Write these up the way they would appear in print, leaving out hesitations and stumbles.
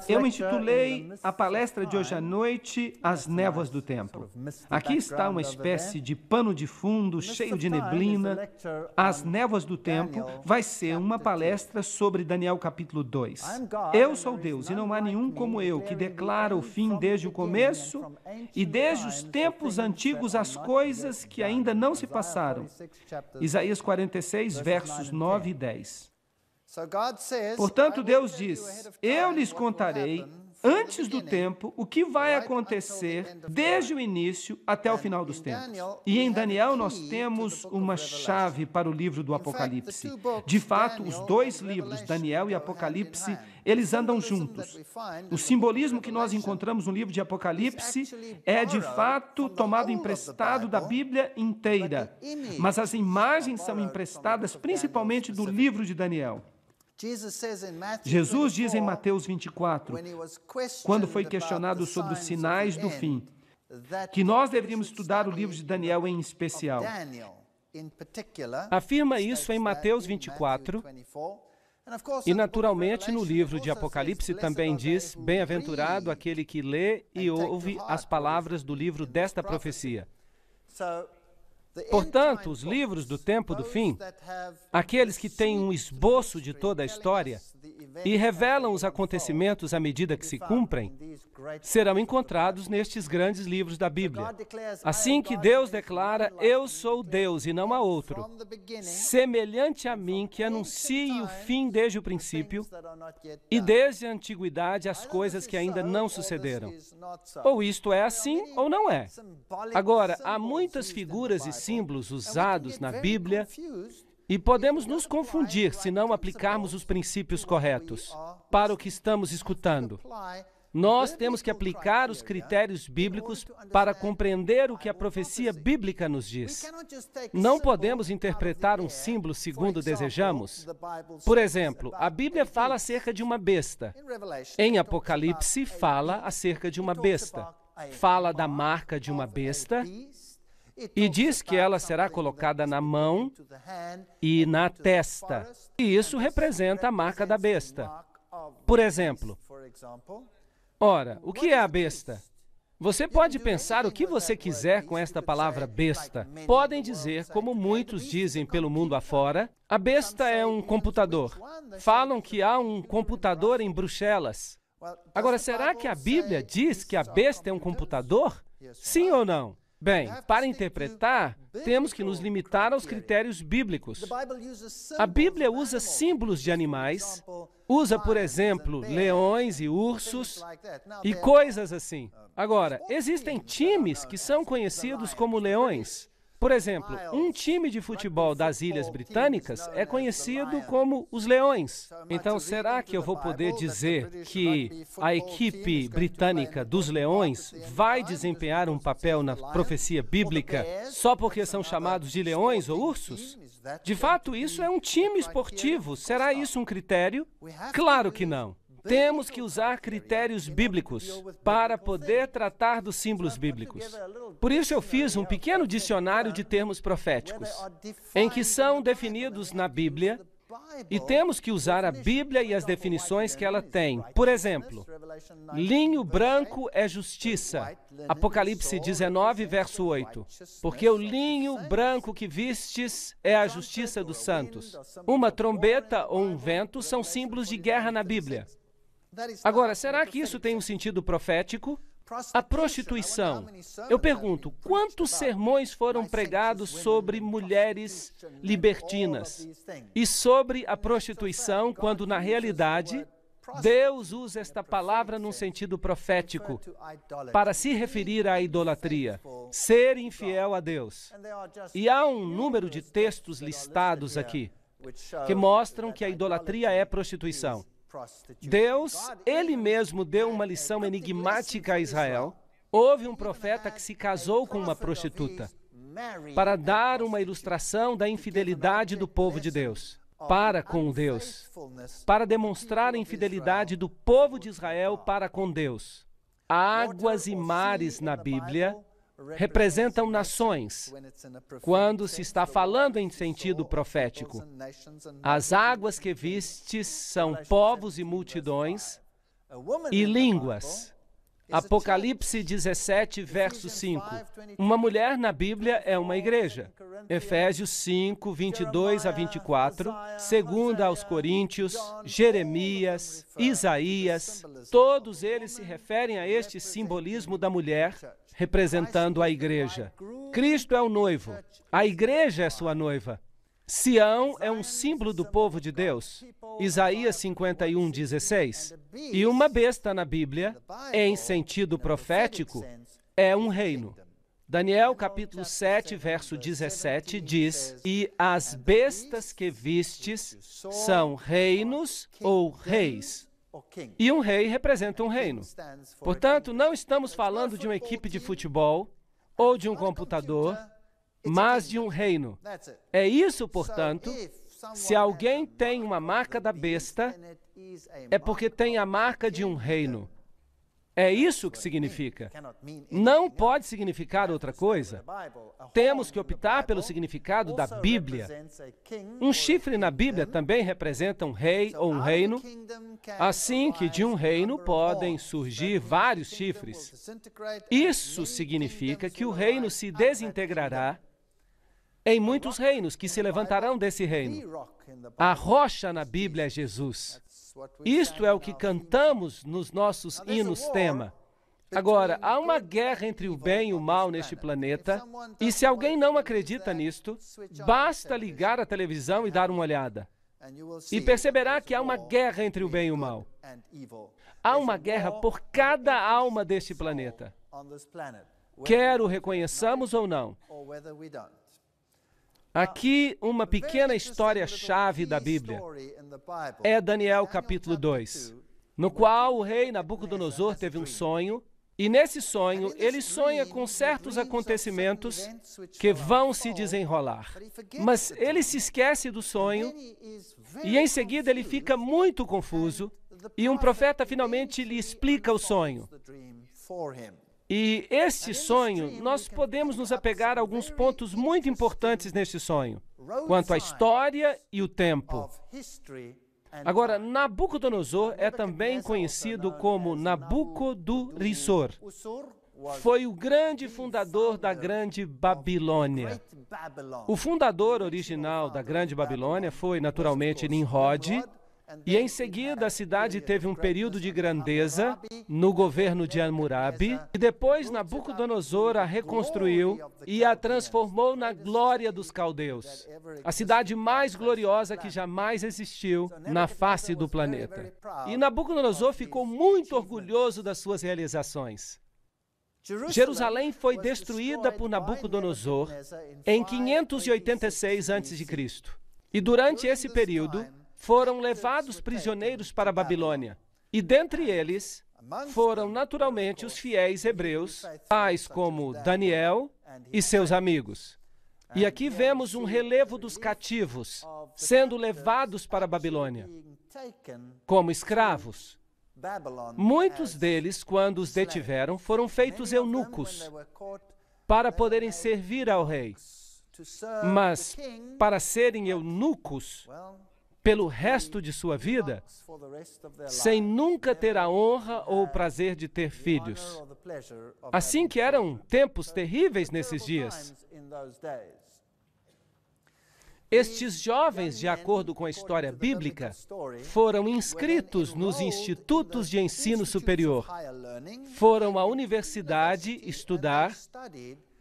Eu intitulei a palestra de hoje à noite As Névoas do Tempo. Aqui está uma espécie de pano de fundo cheio de neblina. As Névoas do Tempo vai ser uma palestra sobre Daniel capítulo 2. Eu sou Deus e não há nenhum como eu que declara o fim desde o começo e desde os tempos antigos as coisas que ainda não se passaram. Isaías 46, versos 9 e 10. Portanto, Deus diz, eu lhes contarei antes do tempo o que vai acontecer desde o início até o final dos tempos. E em Daniel nós temos uma chave para o livro do Apocalipse. De fato, os dois livros, Daniel e Apocalipse, eles andam juntos. O simbolismo que nós encontramos no livro de Apocalipse é, de fato, tomado emprestado da Bíblia inteira. Mas as imagens são emprestadas principalmente do livro de Daniel. Jesus diz em Mateus 24, quando foi questionado sobre os sinais do fim, que nós deveríamos estudar o livro de Daniel em especial. Afirma isso em Mateus 24, e naturalmente no livro de Apocalipse também diz, bem-aventurado aquele que lê e ouve as palavras do livro desta profecia. Portanto, os livros do tempo do fim, aqueles que têm um esboço de toda a história e revelam os acontecimentos à medida que se cumprem, serão encontrados nestes grandes livros da Bíblia. Assim que Deus declara, eu sou Deus e não há outro, semelhante a mim que anuncie o fim desde o princípio e desde a antiguidade as coisas que ainda não sucederam. Ou isto é assim ou não é. Agora, há muitas figuras e símbolos usados na Bíblia e podemos nos confundir se não aplicarmos os princípios corretos para o que estamos escutando. Nós temos que aplicar os critérios bíblicos para compreender o que a profecia bíblica nos diz. Não podemos interpretar um símbolo segundo desejamos. Por exemplo, a Bíblia fala acerca de uma besta. Em Apocalipse, fala acerca de uma besta. Fala da marca de uma besta e diz que ela será colocada na mão e na testa. E isso representa a marca da besta. Por exemplo, ora, o que é a besta? Você pode pensar o que você quiser com esta palavra besta. Podem dizer, como muitos dizem pelo mundo afora, a besta é um computador. Falam que há um computador em Bruxelas. Agora, será que a Bíblia diz que a besta é um computador? Sim ou não? Bem, para interpretar, temos que nos limitar aos critérios bíblicos. A Bíblia usa símbolos de animais, usa, por exemplo, leões e ursos e coisas assim. Agora, existem times que são conhecidos como leões. Por exemplo, um time de futebol das Ilhas Britânicas é conhecido como os Leões. Então, será que eu vou poder dizer que a equipe britânica dos Leões vai desempenhar um papel na profecia bíblica só porque são chamados de leões ou ursos? De fato, isso é um time esportivo. Será isso um critério? Claro que não. Temos que usar critérios bíblicos para poder tratar dos símbolos bíblicos. Por isso eu fiz um pequeno dicionário de termos proféticos, em que são definidos na Bíblia, e temos que usar a Bíblia e as definições que ela tem. Por exemplo, linho branco é justiça. Apocalipse 19, verso 8. Porque o linho branco que vistes é a justiça dos santos. Uma trombeta ou um vento são símbolos de guerra na Bíblia. Agora, será que isso tem um sentido profético? A prostituição. Eu pergunto, quantos sermões foram pregados sobre mulheres libertinas e sobre a prostituição, quando na realidade Deus usa esta palavra num sentido profético para se referir à idolatria, ser infiel a Deus. E há um número de textos listados aqui que mostram que a idolatria é prostituição. Deus, Ele mesmo deu uma lição enigmática a Israel. Houve um profeta que se casou com uma prostituta para dar uma ilustração da infidelidade do povo de Deus para com Deus, para demonstrar a infidelidade do povo de Israel para com Deus. Águas e mares na Bíblia representam nações, quando se está falando em sentido profético. As águas que vistes são povos e multidões e línguas. Apocalipse 17, verso 5. Uma mulher na Bíblia é uma igreja. Efésios 5, 22 a 24. 2 aos Coríntios, Jeremias, Isaías. Todos eles se referem a este simbolismo da mulher, representando a igreja. Cristo é o noivo. A igreja é sua noiva. Sião é um símbolo do povo de Deus. Isaías 51, 16. E uma besta na Bíblia, em sentido profético, é um reino. Daniel capítulo 7, verso 17 diz: E as bestas que vistes são reinos ou reis. E um rei representa um reino. Portanto, não estamos falando de uma equipe de futebol ou de um computador, mas de um reino. É isso, portanto, se alguém tem uma marca da besta, é porque tem a marca de um reino. É isso que significa. Não pode significar outra coisa. Temos que optar pelo significado da Bíblia. Um chifre na Bíblia também representa um rei ou um reino, assim que de um reino podem surgir vários chifres. Isso significa que o reino se desintegrará em muitos reinos que se levantarão desse reino. A rocha na Bíblia é Jesus. Isto é o que cantamos nos nossos hinos tema. Agora, há uma guerra entre o bem e o mal neste planeta, e se alguém não acredita nisto, basta ligar a televisão e dar uma olhada. E perceberá que há uma guerra entre o bem e o mal. Há uma guerra por cada alma deste planeta. Quer o reconheçamos ou não. Aqui, uma pequena história-chave da Bíblia. É Daniel capítulo 2, no qual o rei Nabucodonosor teve um sonho, e nesse sonho ele sonha com certos acontecimentos que vão se desenrolar. Mas ele se esquece do sonho, e em seguida ele fica muito confuso, e um profeta finalmente lhe explica o sonho. E este sonho, nós podemos nos apegar a alguns pontos muito importantes neste sonho, quanto à história e o tempo. Agora, Nabucodonosor é também conhecido como Nabucodonosor. Foi o grande fundador da Grande Babilônia. O fundador original da Grande Babilônia foi, naturalmente, Nimrod, e em seguida a cidade teve um período de grandeza no governo de Hammurabi, e depois Nabucodonosor a reconstruiu e a transformou na glória dos caldeus, a cidade mais gloriosa que jamais existiu na face do planeta. E Nabucodonosor ficou muito orgulhoso das suas realizações. Jerusalém foi destruída por Nabucodonosor em 586 a.C. E durante esse período, foram levados prisioneiros para a Babilônia. E dentre eles, foram naturalmente os fiéis hebreus, tais como Daniel e seus amigos. E aqui vemos um relevo dos cativos, sendo levados para a Babilônia, como escravos. Muitos deles, quando os detiveram, foram feitos eunucos, para poderem servir ao rei. Mas, para serem eunucos, pelo resto de sua vida, sem nunca ter a honra ou o prazer de ter filhos. Assim que eram tempos terríveis nesses dias. Estes jovens, de acordo com a história bíblica, foram inscritos nos institutos de ensino superior. Foram à universidade estudar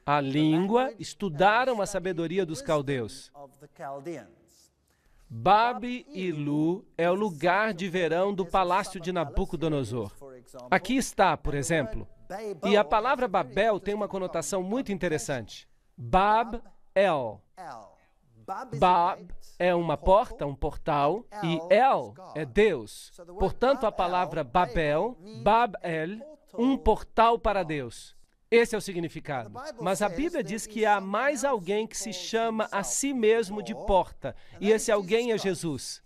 a língua, estudaram a sabedoria dos caldeus. Babi-Ilu é o lugar de verão do palácio de Nabucodonosor. Aqui está, por exemplo. E a palavra Babel tem uma conotação muito interessante. Bab-El. Bab é uma porta, um portal, e El é Deus. Portanto, a palavra Babel, Bab-El, um portal para Deus. Esse é o significado. Mas a Bíblia diz que há mais alguém que se chama a si mesmo de porta, e esse alguém é Jesus.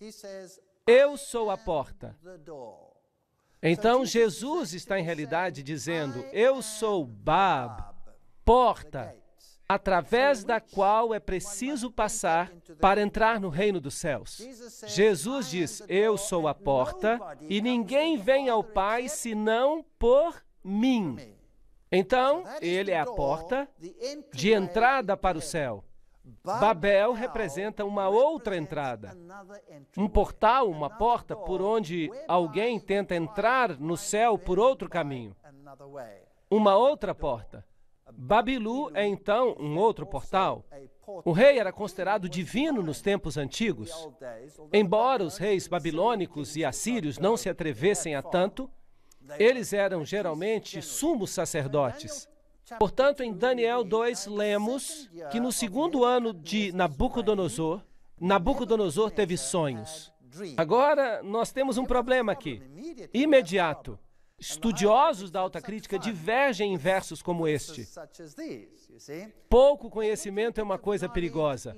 Eu sou a porta. Então, Jesus está em realidade dizendo, eu sou Bab, porta através da qual é preciso passar para entrar no reino dos céus. Jesus diz, eu sou a porta e ninguém vem ao Pai senão por mim. Então, ele é a porta de entrada para o céu. Babel representa uma outra entrada, um portal, uma porta por onde alguém tenta entrar no céu por outro caminho, uma outra porta. Babilu é então um outro portal. O rei era considerado divino nos tempos antigos. Embora os reis babilônicos e assírios não se atrevessem a tanto, eles eram geralmente sumos sacerdotes. Portanto, em Daniel 2, lemos que no segundo ano de Nabucodonosor, Nabucodonosor teve sonhos. Agora, nós temos um problema aqui, imediato. Estudiosos da alta crítica divergem em versos como este. Pouco conhecimento é uma coisa perigosa.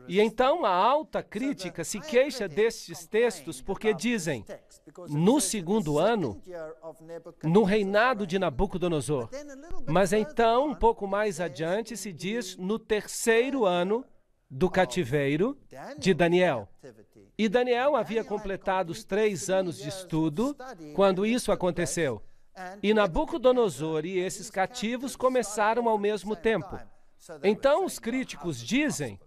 E então a alta crítica se queixa destes textos porque dizem, no segundo ano, no reinado de Nabucodonosor. Mas então, um pouco mais adiante, se diz no terceiro ano do cativeiro de Daniel. E Daniel havia completado os 3 anos de estudo quando isso aconteceu. E Nabucodonosor e esses cativos começaram ao mesmo tempo. Então os críticos dizem,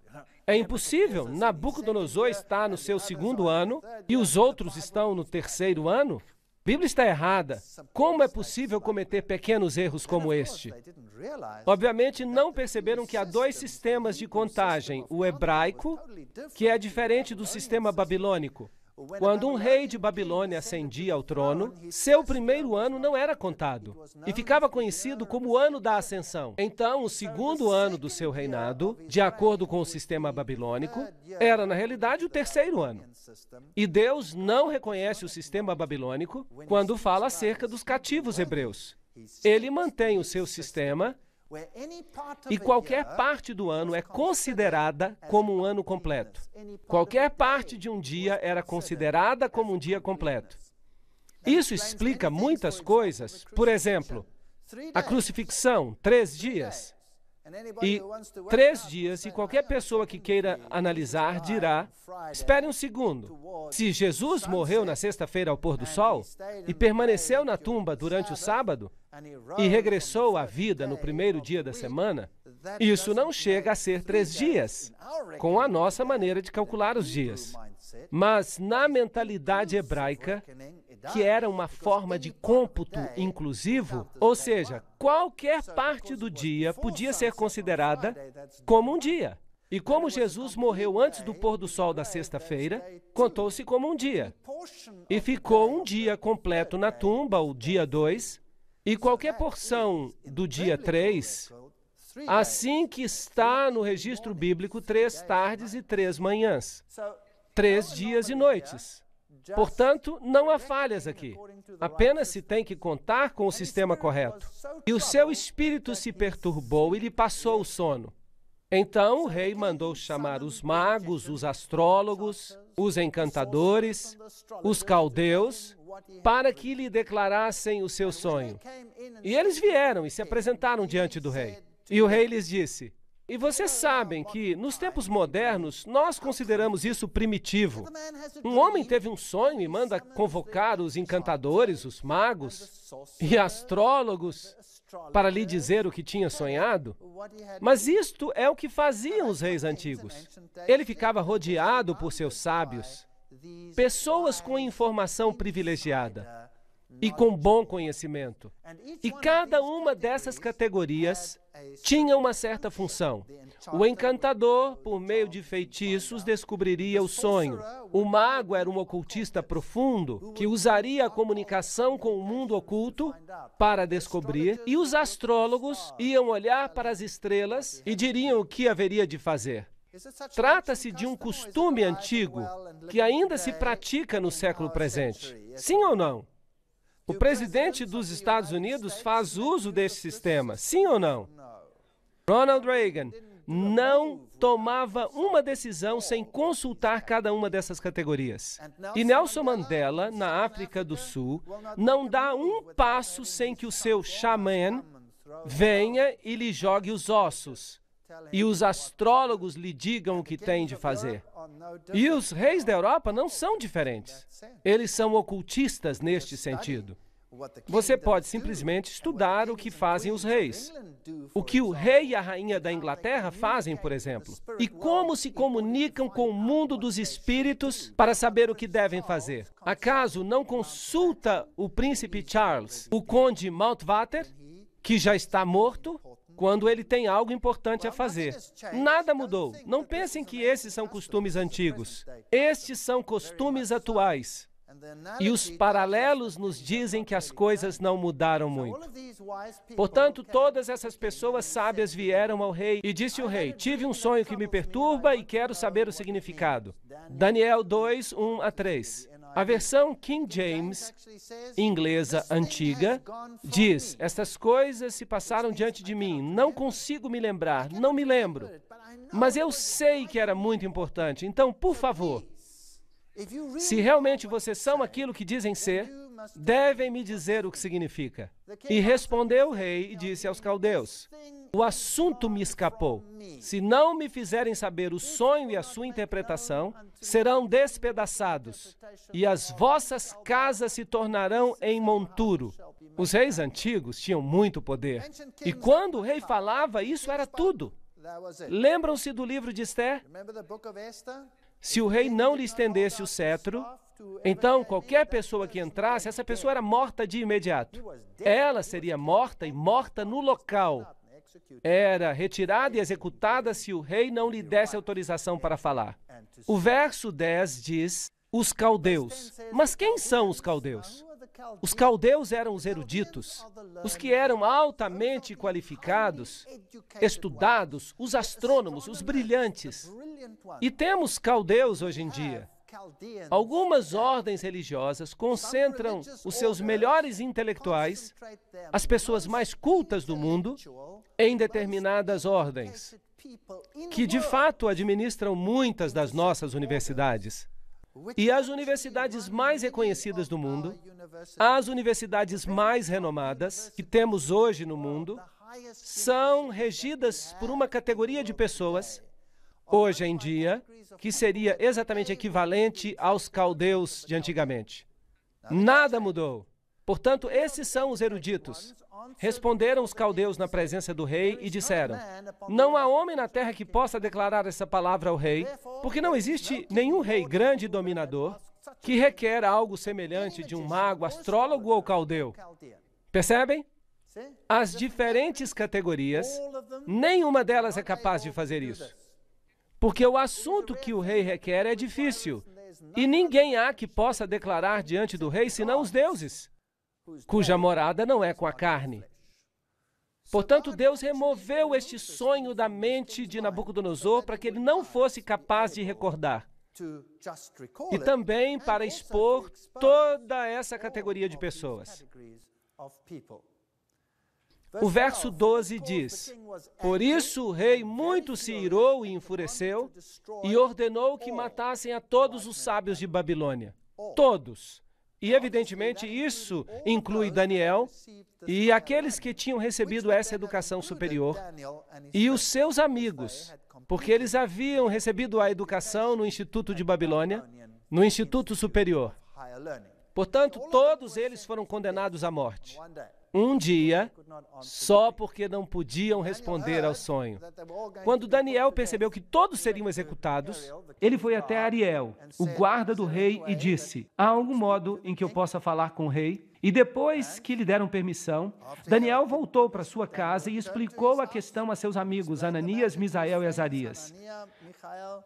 é impossível, Nabucodonosor está no seu segundo ano e os outros estão no terceiro ano? A Bíblia está errada. Como é possível cometer pequenos erros como este? Obviamente, não perceberam que há 2 sistemas de contagem. O hebraico, que é diferente do sistema babilônico. Quando um rei de Babilônia ascendia ao trono, seu primeiro ano não era contado e ficava conhecido como o ano da ascensão. Então, o segundo ano do seu reinado, de acordo com o sistema babilônico, era, na realidade, o terceiro ano. E Deus não reconhece o sistema babilônico quando fala acerca dos cativos hebreus. Ele mantém o seu sistema e qualquer parte do ano é considerada como um ano completo. Qualquer parte de um dia era considerada como um dia completo. Isso explica muitas coisas. Por exemplo, a crucifixão, 3 dias. E 3 dias, e qualquer pessoa que queira analisar dirá, espere um segundo, se Jesus morreu na sexta-feira ao pôr do sol e permaneceu na tumba durante o sábado e regressou à vida no primeiro dia da semana, isso não chega a ser 3 dias, com a nossa maneira de calcular os dias. Mas na mentalidade hebraica, que era uma forma de cômputo inclusivo, ou seja, qualquer parte do dia podia ser considerada como um dia. E como Jesus morreu antes do pôr do sol da sexta-feira, contou-se como um dia. E ficou um dia completo na tumba, o dia 2, e qualquer porção do dia 3, assim que está no registro bíblico, 3 tardes e 3 manhãs. 3 dias e noites. Portanto, não há falhas aqui. Apenas se tem que contar com o sistema correto. E o seu espírito se perturbou e lhe passou o sono. Então o rei mandou chamar os magos, os astrólogos, os encantadores, os caldeus, para que lhe declarassem o seu sonho. E eles vieram e se apresentaram diante do rei. E o rei lhes disse, e vocês sabem que, nos tempos modernos, nós consideramos isso primitivo. Um homem teve um sonho e manda convocar os encantadores, os magos e astrólogos para lhe dizer o que tinha sonhado. Mas isto é o que faziam os reis antigos. Ele ficava rodeado por seus sábios, pessoas com informação privilegiada e com bom conhecimento. E cada uma dessas categorias tinha uma certa função. O encantador, por meio de feitiços, descobriria o sonho. O mago era um ocultista profundo, que usaria a comunicação com o mundo oculto para descobrir, e os astrólogos iam olhar para as estrelas e diriam o que haveria de fazer. Trata-se de um costume antigo que ainda se pratica no século presente. Sim ou não? O presidente dos Estados Unidos faz uso desse sistema. Sim ou não? Ronald Reagan não tomava uma decisão sem consultar cada uma dessas categorias. E Nelson Mandela, na África do Sul, não dá um passo sem que o seu xamã venha e lhe jogue os ossos, e os astrólogos lhe digam o que tem de fazer. E os reis da Europa não são diferentes. Eles são ocultistas neste sentido. Você pode simplesmente estudar o que fazem os reis. O que o rei e a rainha da Inglaterra fazem, por exemplo. E como se comunicam com o mundo dos espíritos para saber o que devem fazer. Acaso não consulta o príncipe Charles, o conde Mountbatten, que já está morto, quando ele tem algo importante a fazer? Nada mudou. Não pensem que esses são costumes antigos. Estes são costumes atuais. E os paralelos nos dizem que as coisas não mudaram muito. Portanto, todas essas pessoas sábias vieram ao rei e disse o rei: tive um sonho que me perturba e quero saber o significado. Daniel 2, 1 a 3. A versão King James, inglesa antiga, diz: estas coisas se passaram diante de mim, não consigo me lembrar, não me lembro. Mas eu sei que era muito importante, então, por favor, se realmente vocês são aquilo que dizem ser, devem me dizer o que significa. E respondeu o rei e disse aos caldeus: o assunto me escapou. Se não me fizerem saber o sonho e a sua interpretação, serão despedaçados, e as vossas casas se tornarão em monturo. Os reis antigos tinham muito poder. E quando o rei falava, isso era tudo. Lembram-se do livro de Esther? Se o rei não lhe estendesse o cetro, então qualquer pessoa que entrasse, essa pessoa era morta de imediato. Ela seria morta e morta no local. Era retirada e executada se o rei não lhe desse autorização para falar. O verso 10 diz: os caldeus. Mas quem são os caldeus? Os caldeus eram os eruditos, os que eram altamente qualificados, estudados, os astrônomos, os brilhantes. E temos caldeus hoje em dia. Algumas ordens religiosas concentram os seus melhores intelectuais, as pessoas mais cultas do mundo, em determinadas ordens, que de fato administram muitas das nossas universidades. E as universidades mais reconhecidas do mundo, as universidades mais renomadas que temos hoje no mundo, são regidas por uma categoria de pessoas, hoje em dia, que seria exatamente equivalente aos caldeus de antigamente. Nada mudou. Portanto, esses são os eruditos. Responderam os caldeus na presença do rei e disseram: não há homem na terra que possa declarar essa palavra ao rei, porque não existe nenhum rei grande e dominador que requer algo semelhante de um mago, astrólogo ou caldeu. Percebem? As diferentes categorias, nenhuma delas é capaz de fazer isso. Porque o assunto que o rei requer é difícil, e ninguém há que possa declarar diante do rei senão os deuses, cuja morada não é com a carne. Portanto, Deus removeu este sonho da mente de Nabucodonosor para que ele não fosse capaz de recordar. E também para expor toda essa categoria de pessoas. O verso 12 diz: por isso o rei muito se irou e enfureceu e ordenou que matassem a todos os sábios de Babilônia. Todos. E, evidentemente, isso inclui Daniel e aqueles que tinham recebido essa educação superior e os seus amigos, porque eles haviam recebido a educação no Instituto de Babilônia, no Instituto Superior. Portanto, todos eles foram condenados à morte. Um dia, só porque não podiam responder ao sonho. Quando Daniel percebeu que todos seriam executados, ele foi até Ariel, o guarda do rei, e disse: há algum modo em que eu possa falar com o rei? E depois que lhe deram permissão, Daniel voltou para sua casa e explicou a questão a seus amigos Ananias, Misael e Azarias.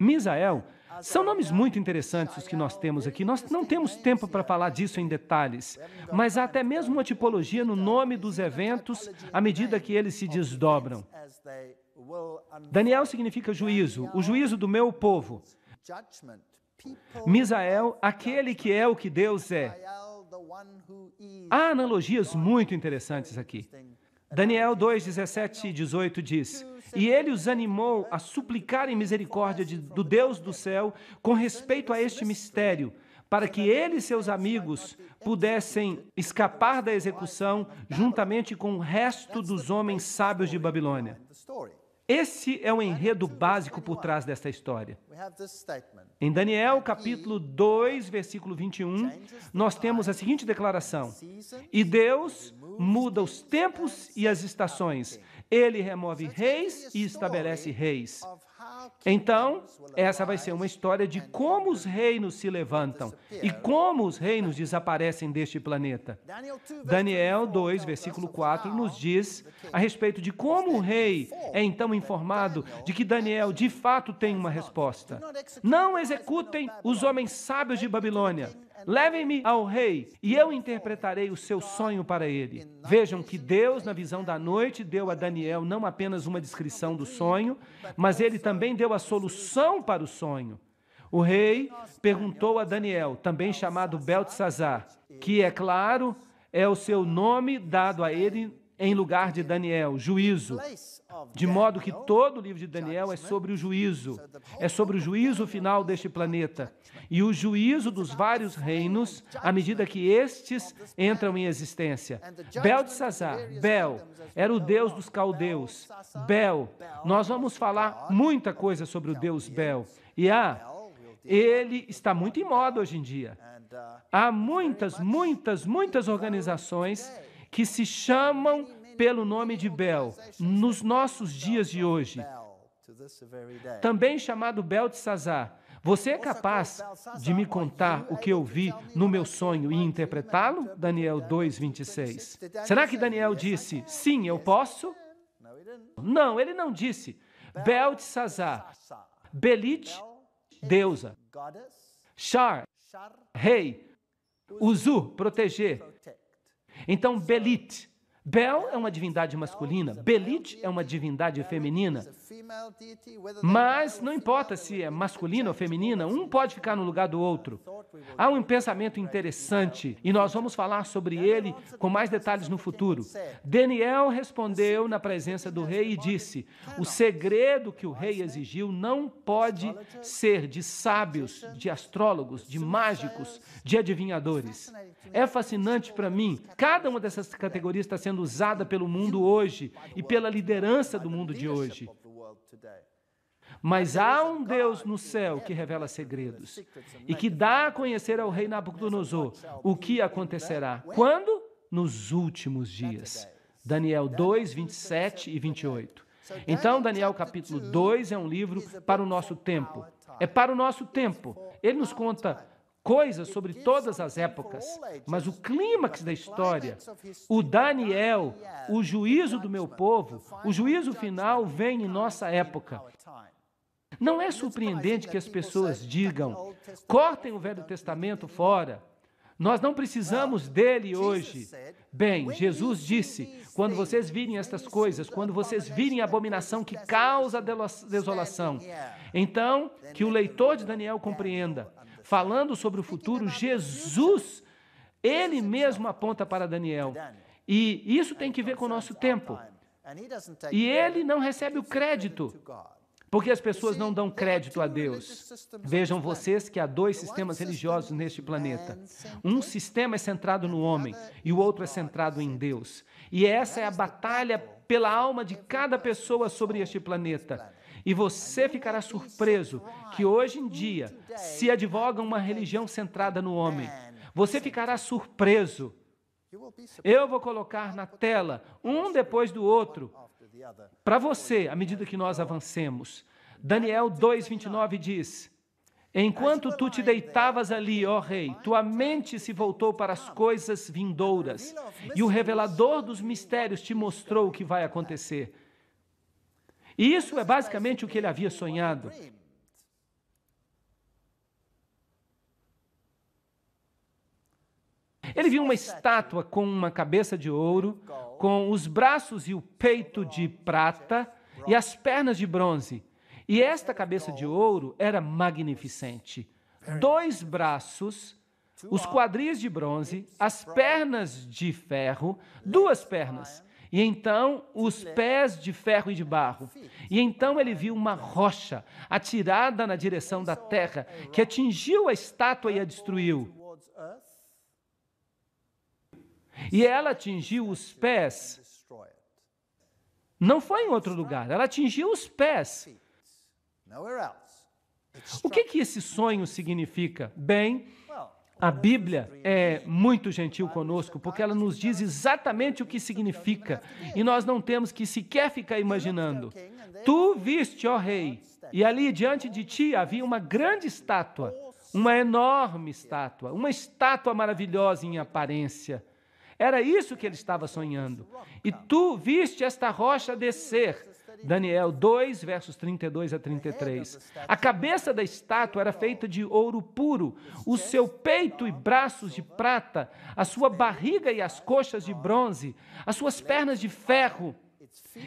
Misael são nomes muito interessantes os que nós temos aqui. Nós não temos tempo para falar disso em detalhes, mas há até mesmo uma tipologia no nome dos eventos à medida que eles se desdobram. Daniel significa juízo, o juízo do meu povo. Misael, aquele que é o que Deus é. Há analogias muito interessantes aqui. Daniel 2, 17 e 18 diz: e ele os animou a suplicarem misericórdia do Deus do céu com respeito a este mistério, para que ele e seus amigos pudessem escapar da execução juntamente com o resto dos homens sábios de Babilônia. Esse é o enredo básico por trás desta história. Em Daniel, capítulo 2, versículo 21, nós temos a seguinte declaração: E Deus muda os tempos e as estações. Ele remove reis e estabelece reis. Então, essa vai ser uma história de como os reinos se levantam e como os reinos desaparecem deste planeta. Daniel 2, versículo 4, nos diz a respeito de como o rei é então informado de que Daniel de fato tem uma resposta. Não executem os homens sábios de Babilônia. Levem-me ao rei, e eu interpretarei o seu sonho para ele. Vejam que Deus, na visão da noite, deu a Daniel não apenas uma descrição do sonho, mas ele também deu a solução para o sonho. O rei perguntou a Daniel, também chamado Beltesazar, que, é claro, é o seu nome dado a ele em lugar de Daniel, juízo. De modo que todo o livro de Daniel é sobre o juízo. É sobre o juízo final deste planeta. E o juízo dos vários reinos, à medida que estes entram em existência. Beltesazar, Bel, era o deus dos caldeus. Bel, nós vamos falar muita coisa sobre o deus Bel. E ele está muito em moda hoje em dia. Há muitas organizações que se chamam pelo nome de Bel, nos nossos dias de hoje. Também chamado Beltesazar. Você é capaz de me contar o que eu vi no meu sonho e interpretá-lo? Daniel 2, 26. Será que Daniel disse, sim, eu posso? Não, ele não disse. Beltesazar. Belit, deusa. Shar, rei. Uzu, proteger. Então, Belit. Bel é uma divindade masculina, Belit é uma divindade feminina. Mas não importa se é masculina ou feminina, um pode ficar no lugar do outro. Há um pensamento interessante e nós vamos falar sobre ele com mais detalhes no futuro. Daniel respondeu na presença do rei e disse: o segredo que o rei exigiu não pode ser de sábios, de astrólogos, de mágicos, de adivinhadores. É fascinante para mim. Cada uma dessas categorias está sendo usada pelo mundo hoje e pela liderança do mundo de hoje. Mas há um Deus no céu que revela segredos e que dá a conhecer ao rei Nabucodonosor o que acontecerá. Quando? Nos últimos dias. Daniel 2, 27 e 28. Então, Daniel capítulo 2 é um livro para o nosso tempo. É para o nosso tempo. Ele nos conta coisas sobre todas as épocas, mas o clímax da história, o Daniel, o juízo do meu povo, o juízo final vem em nossa época. Não é surpreendente que as pessoas digam, cortem o Velho Testamento fora, nós não precisamos dele hoje. Bem, Jesus disse, quando vocês virem estas coisas, quando vocês virem a abominação que causa desolação, então que o leitor de Daniel compreenda, falando sobre o futuro, Jesus, ele mesmo aponta para Daniel. E isso tem que ver com o nosso tempo. E ele não recebe o crédito, porque as pessoas não dão crédito a Deus. Vejam vocês que há dois sistemas religiosos neste planeta. Um sistema é centrado no homem e o outro é centrado em Deus. E essa é a batalha pela alma de cada pessoa sobre este planeta. E você ficará surpreso que hoje em dia se advoga uma religião centrada no homem. Você ficará surpreso. Eu vou colocar na tela, um depois do outro, para você, à medida que nós avancemos. Daniel 2:29 diz: enquanto tu te deitavas ali, ó rei, tua mente se voltou para as coisas vindouras, e o revelador dos mistérios te mostrou o que vai acontecer. E isso é basicamente o que ele havia sonhado. Ele viu uma estátua com uma cabeça de ouro, com os braços e o peito de prata e as pernas de bronze. E esta cabeça de ouro era magnificente. 2 braços, os quadris de bronze, as pernas de ferro, 2 pernas. E então os pés de ferro e de barro. E então ele viu uma rocha atirada na direção da terra, que atingiu a estátua e a destruiu. E ela atingiu os pés. Não foi em outro lugar, ela atingiu os pés. O que esse sonho significa? Bem, a Bíblia é muito gentil conosco, porque ela nos diz exatamente o que significa, e nós não temos que sequer ficar imaginando. Tu viste, ó rei, e ali diante de ti havia uma grande estátua, uma enorme estátua, uma estátua maravilhosa em aparência. Era isso que ele estava sonhando. E tu viste esta rocha descer. Daniel 2, versos 32 a 33. A cabeça da estátua era feita de ouro puro, o seu peito e braços de prata, a sua barriga e as coxas de bronze, as suas pernas de ferro,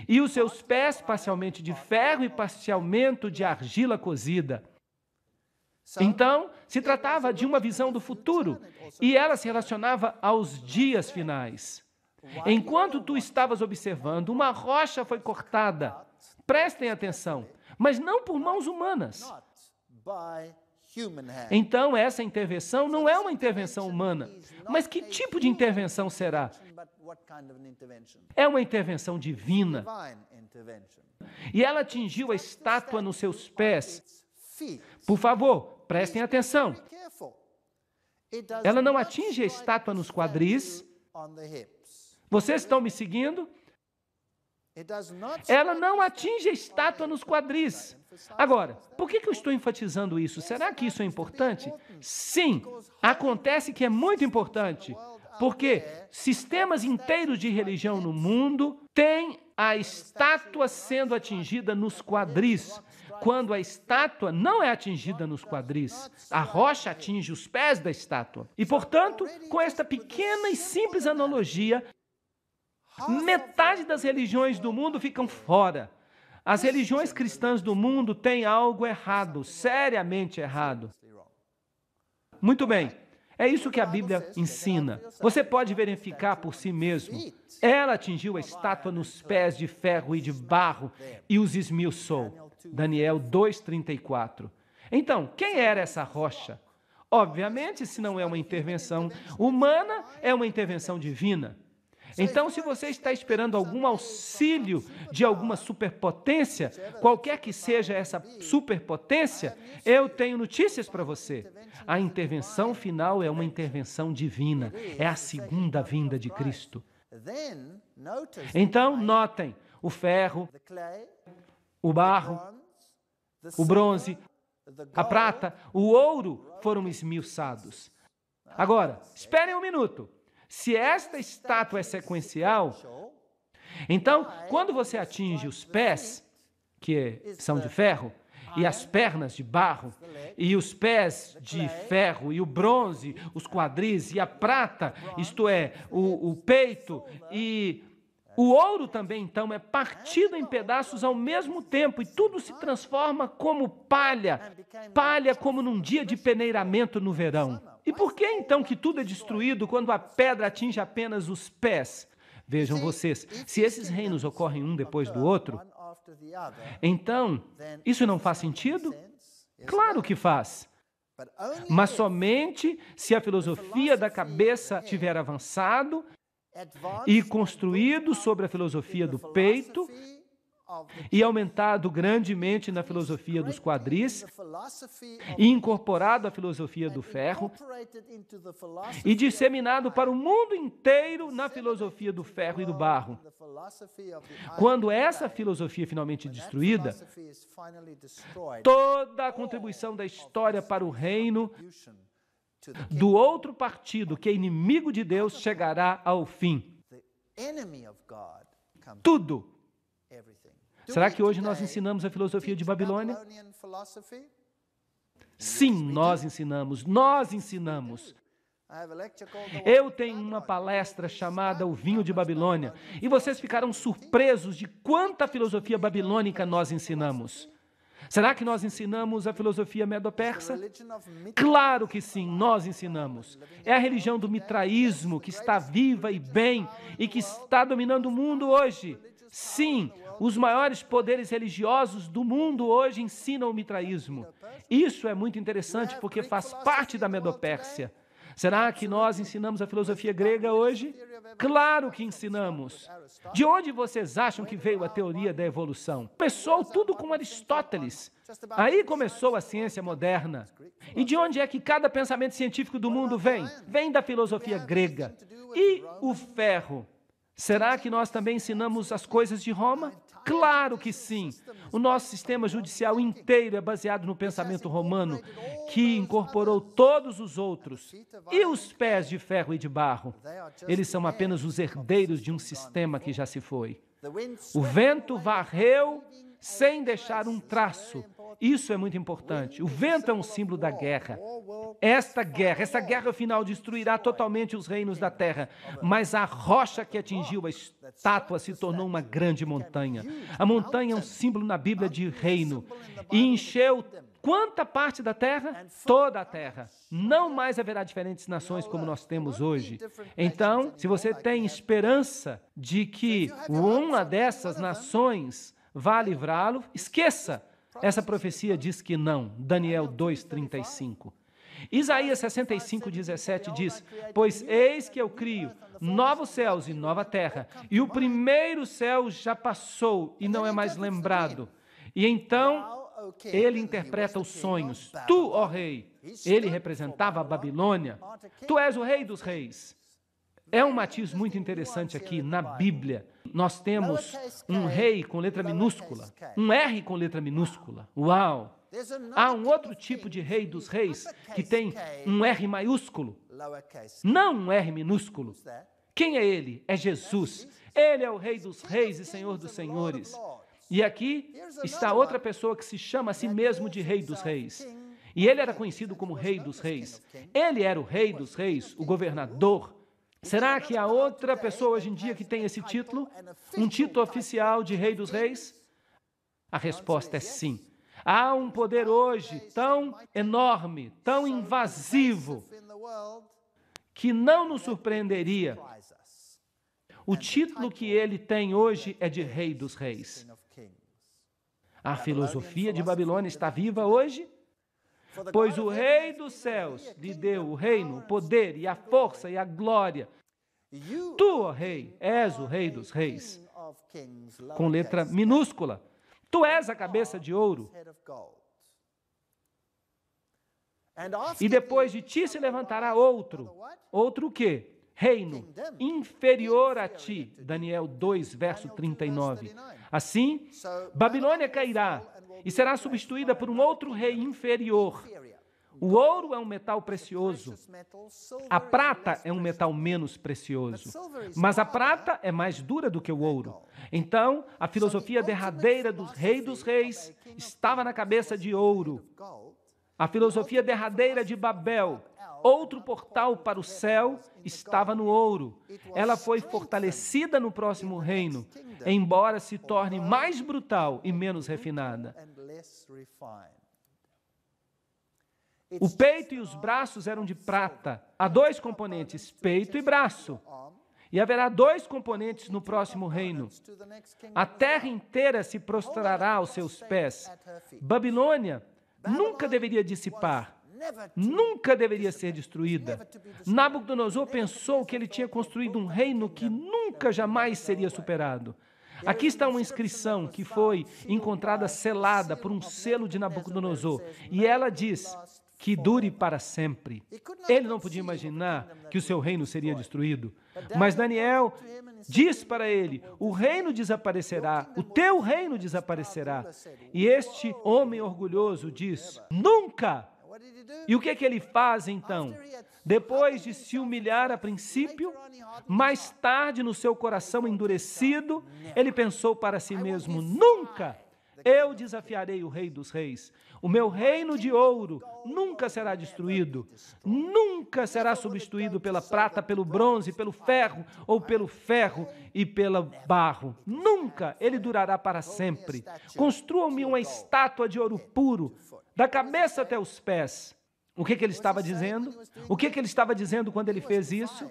e os seus pés parcialmente de ferro e parcialmente de argila cozida. Então, se tratava de uma visão do futuro, e ela se relacionava aos dias finais. Enquanto tu estavas observando, uma rocha foi cortada. Prestem atenção, mas não por mãos humanas. Então, essa intervenção não é uma intervenção humana. Mas que tipo de intervenção será? É uma intervenção divina. E ela atingiu a estátua nos seus pés. Por favor, prestem atenção. Ela não atinge a estátua nos quadris. Vocês estão me seguindo? Ela não atinge a estátua nos quadris. Agora, por que eu estou enfatizando isso? Será que isso é importante? Sim, acontece que é muito importante, porque sistemas inteiros de religião no mundo têm a estátua sendo atingida nos quadris, quando a estátua não é atingida nos quadris. A rocha atinge os pés da estátua. E, portanto, com esta pequena e simples analogia, metade das religiões do mundo ficam fora. As religiões cristãs do mundo têm algo errado, seriamente errado. Muito bem, é isso que a Bíblia ensina. Você pode verificar por si mesmo. Ela atingiu a estátua nos pés de ferro e de barro e os esmiuçou. Daniel 2:34. Então, quem era essa rocha? Obviamente, se não é uma intervenção humana, é uma intervenção divina. Então, se você está esperando algum auxílio de alguma superpotência, qualquer que seja essa superpotência, eu tenho notícias para você. A intervenção final é uma intervenção divina. É a segunda vinda de Cristo. Então, notem, o ferro, o barro, o bronze, a prata, o ouro foram esmiuçados. Agora, esperem um minuto. Se esta estátua é sequencial, então, quando você atinge os pés, que são de ferro, e as pernas de barro, e os pés de ferro, e o bronze, os quadris, e a prata, isto é, o peito, e o ouro também, então, é partido em pedaços ao mesmo tempo, e tudo se transforma como palha, palha como num dia de peneiramento no verão. E por que, então, que tudo é destruído quando a pedra atinge apenas os pés? Vejam vocês, se esses reinos ocorrem um depois do outro, então, isso não faz sentido? Claro que faz. Mas somente se a filosofia da cabeça tiver avançado e construído sobre a filosofia do peito e aumentado grandemente na filosofia dos quadris e incorporado à filosofia do ferro e disseminado para o mundo inteiro na filosofia do ferro e do barro. Quando essa filosofia é finalmente destruída, toda a contribuição da história para o reino do outro partido, que é inimigo de Deus, chegará ao fim. Tudo. Será que hoje nós ensinamos a filosofia de Babilônia? Sim, nós ensinamos. Eu tenho uma palestra chamada O Vinho de Babilônia, e vocês ficaram surpresos de quanta filosofia babilônica nós ensinamos. Será que nós ensinamos a filosofia medo-persa? Claro que sim, nós ensinamos. É a religião do mitraísmo que está viva e bem e que está dominando o mundo hoje. Sim, os maiores poderes religiosos do mundo hoje ensinam o mitraísmo. Isso é muito interessante porque faz parte da Medo-Pérsia. Será que nós ensinamos a filosofia grega hoje? Claro que ensinamos. De onde vocês acham que veio a teoria da evolução? Começou tudo com Aristóteles. Aí começou a ciência moderna. E de onde é que cada pensamento científico do mundo vem? Vem da filosofia grega. E o ferro? Será que nós também ensinamos as coisas de Roma? Claro que sim. O nosso sistema judicial inteiro é baseado no pensamento romano, que incorporou todos os outros. E os pés de ferro e de barro? Eles são apenas os herdeiros de um sistema que já se foi. O vento varreu sem deixar um traço. Isso é muito importante. O vento é um símbolo da guerra. Essa guerra final destruirá totalmente os reinos da terra, mas a rocha que atingiu a estátua se tornou uma grande montanha. A montanha é um símbolo na Bíblia de reino e encheu quanta parte da terra? Toda a terra. Não mais haverá diferentes nações como nós temos hoje. Então, se você tem esperança de que uma dessas nações vá livrá-lo, esqueça. Essa profecia diz que não. Daniel 2:35. Isaías 65:17 diz: pois eis que eu crio novos céus e nova terra, e o primeiro céu já passou e não é mais lembrado. E então ele interpreta os sonhos. Tu, ó rei, ele representava a Babilônia. Tu és o rei dos reis. É um matiz muito interessante aqui na Bíblia. Nós temos um rei com letra minúscula, um R com letra minúscula. Uau! Há um outro tipo de rei dos reis que tem um R maiúsculo, não um R minúsculo. Quem é ele? É Jesus. Ele é o rei dos reis e senhor dos senhores. E aqui está outra pessoa que se chama a si mesmo de rei dos reis. E ele era conhecido como rei dos reis. Ele era o rei dos reis, o governador. Será que há outra pessoa hoje em dia que tem esse título? Um título oficial de Rei dos Reis? A resposta é sim. Há um poder hoje tão enorme, tão invasivo, que não nos surpreenderia. O título que ele tem hoje é de Rei dos Reis. A filosofia de Babilônia está viva hoje? Pois o Rei dos céus lhe deu o reino, o poder e a força e a glória. Tu, ó Rei, és o Rei dos reis, com letra minúscula. Tu és a cabeça de ouro. E depois de ti se levantará outro. Outro o quê? Reino inferior a ti. Daniel 2, verso 39. Assim, Babilônia cairá e será substituída por um outro rei inferior. O ouro é um metal precioso. A prata é um metal menos precioso. Mas a prata é mais dura do que o ouro. Então, a filosofia derradeira do Rei dos Reis estava na cabeça de ouro. A filosofia derradeira de Babel, outro portal para o céu, estava no ouro. Ela foi fortalecida no próximo reino, embora se torne mais brutal e menos refinada. O peito e os braços eram de prata. Há dois componentes, peito e braço. E haverá dois componentes no próximo reino. A terra inteira se prostrará aos seus pés. Babilônia nunca deveria dissipar. Nunca deveria ser destruída. Nabucodonosor pensou que ele tinha construído um reino que nunca jamais seria superado. Aqui está uma inscrição que foi encontrada selada por um selo de Nabucodonosor. E ela diz que dure para sempre. Ele não podia imaginar que o seu reino seria destruído. Mas Daniel diz para ele, o reino desaparecerá, o teu reino desaparecerá. E este homem orgulhoso diz, nunca! E o que é que ele faz então? Depois de se humilhar a princípio, mais tarde no seu coração endurecido, ele pensou para si mesmo, nunca! eu desafiarei o Rei dos Reis. O meu reino de ouro nunca será destruído, nunca será substituído pela prata, pelo bronze, pelo ferro, ou pelo ferro e pelo barro. Nunca, ele durará para sempre. Construam-me uma estátua de ouro puro, da cabeça até os pés. O que ele estava dizendo? O que ele estava dizendo quando ele fez isso?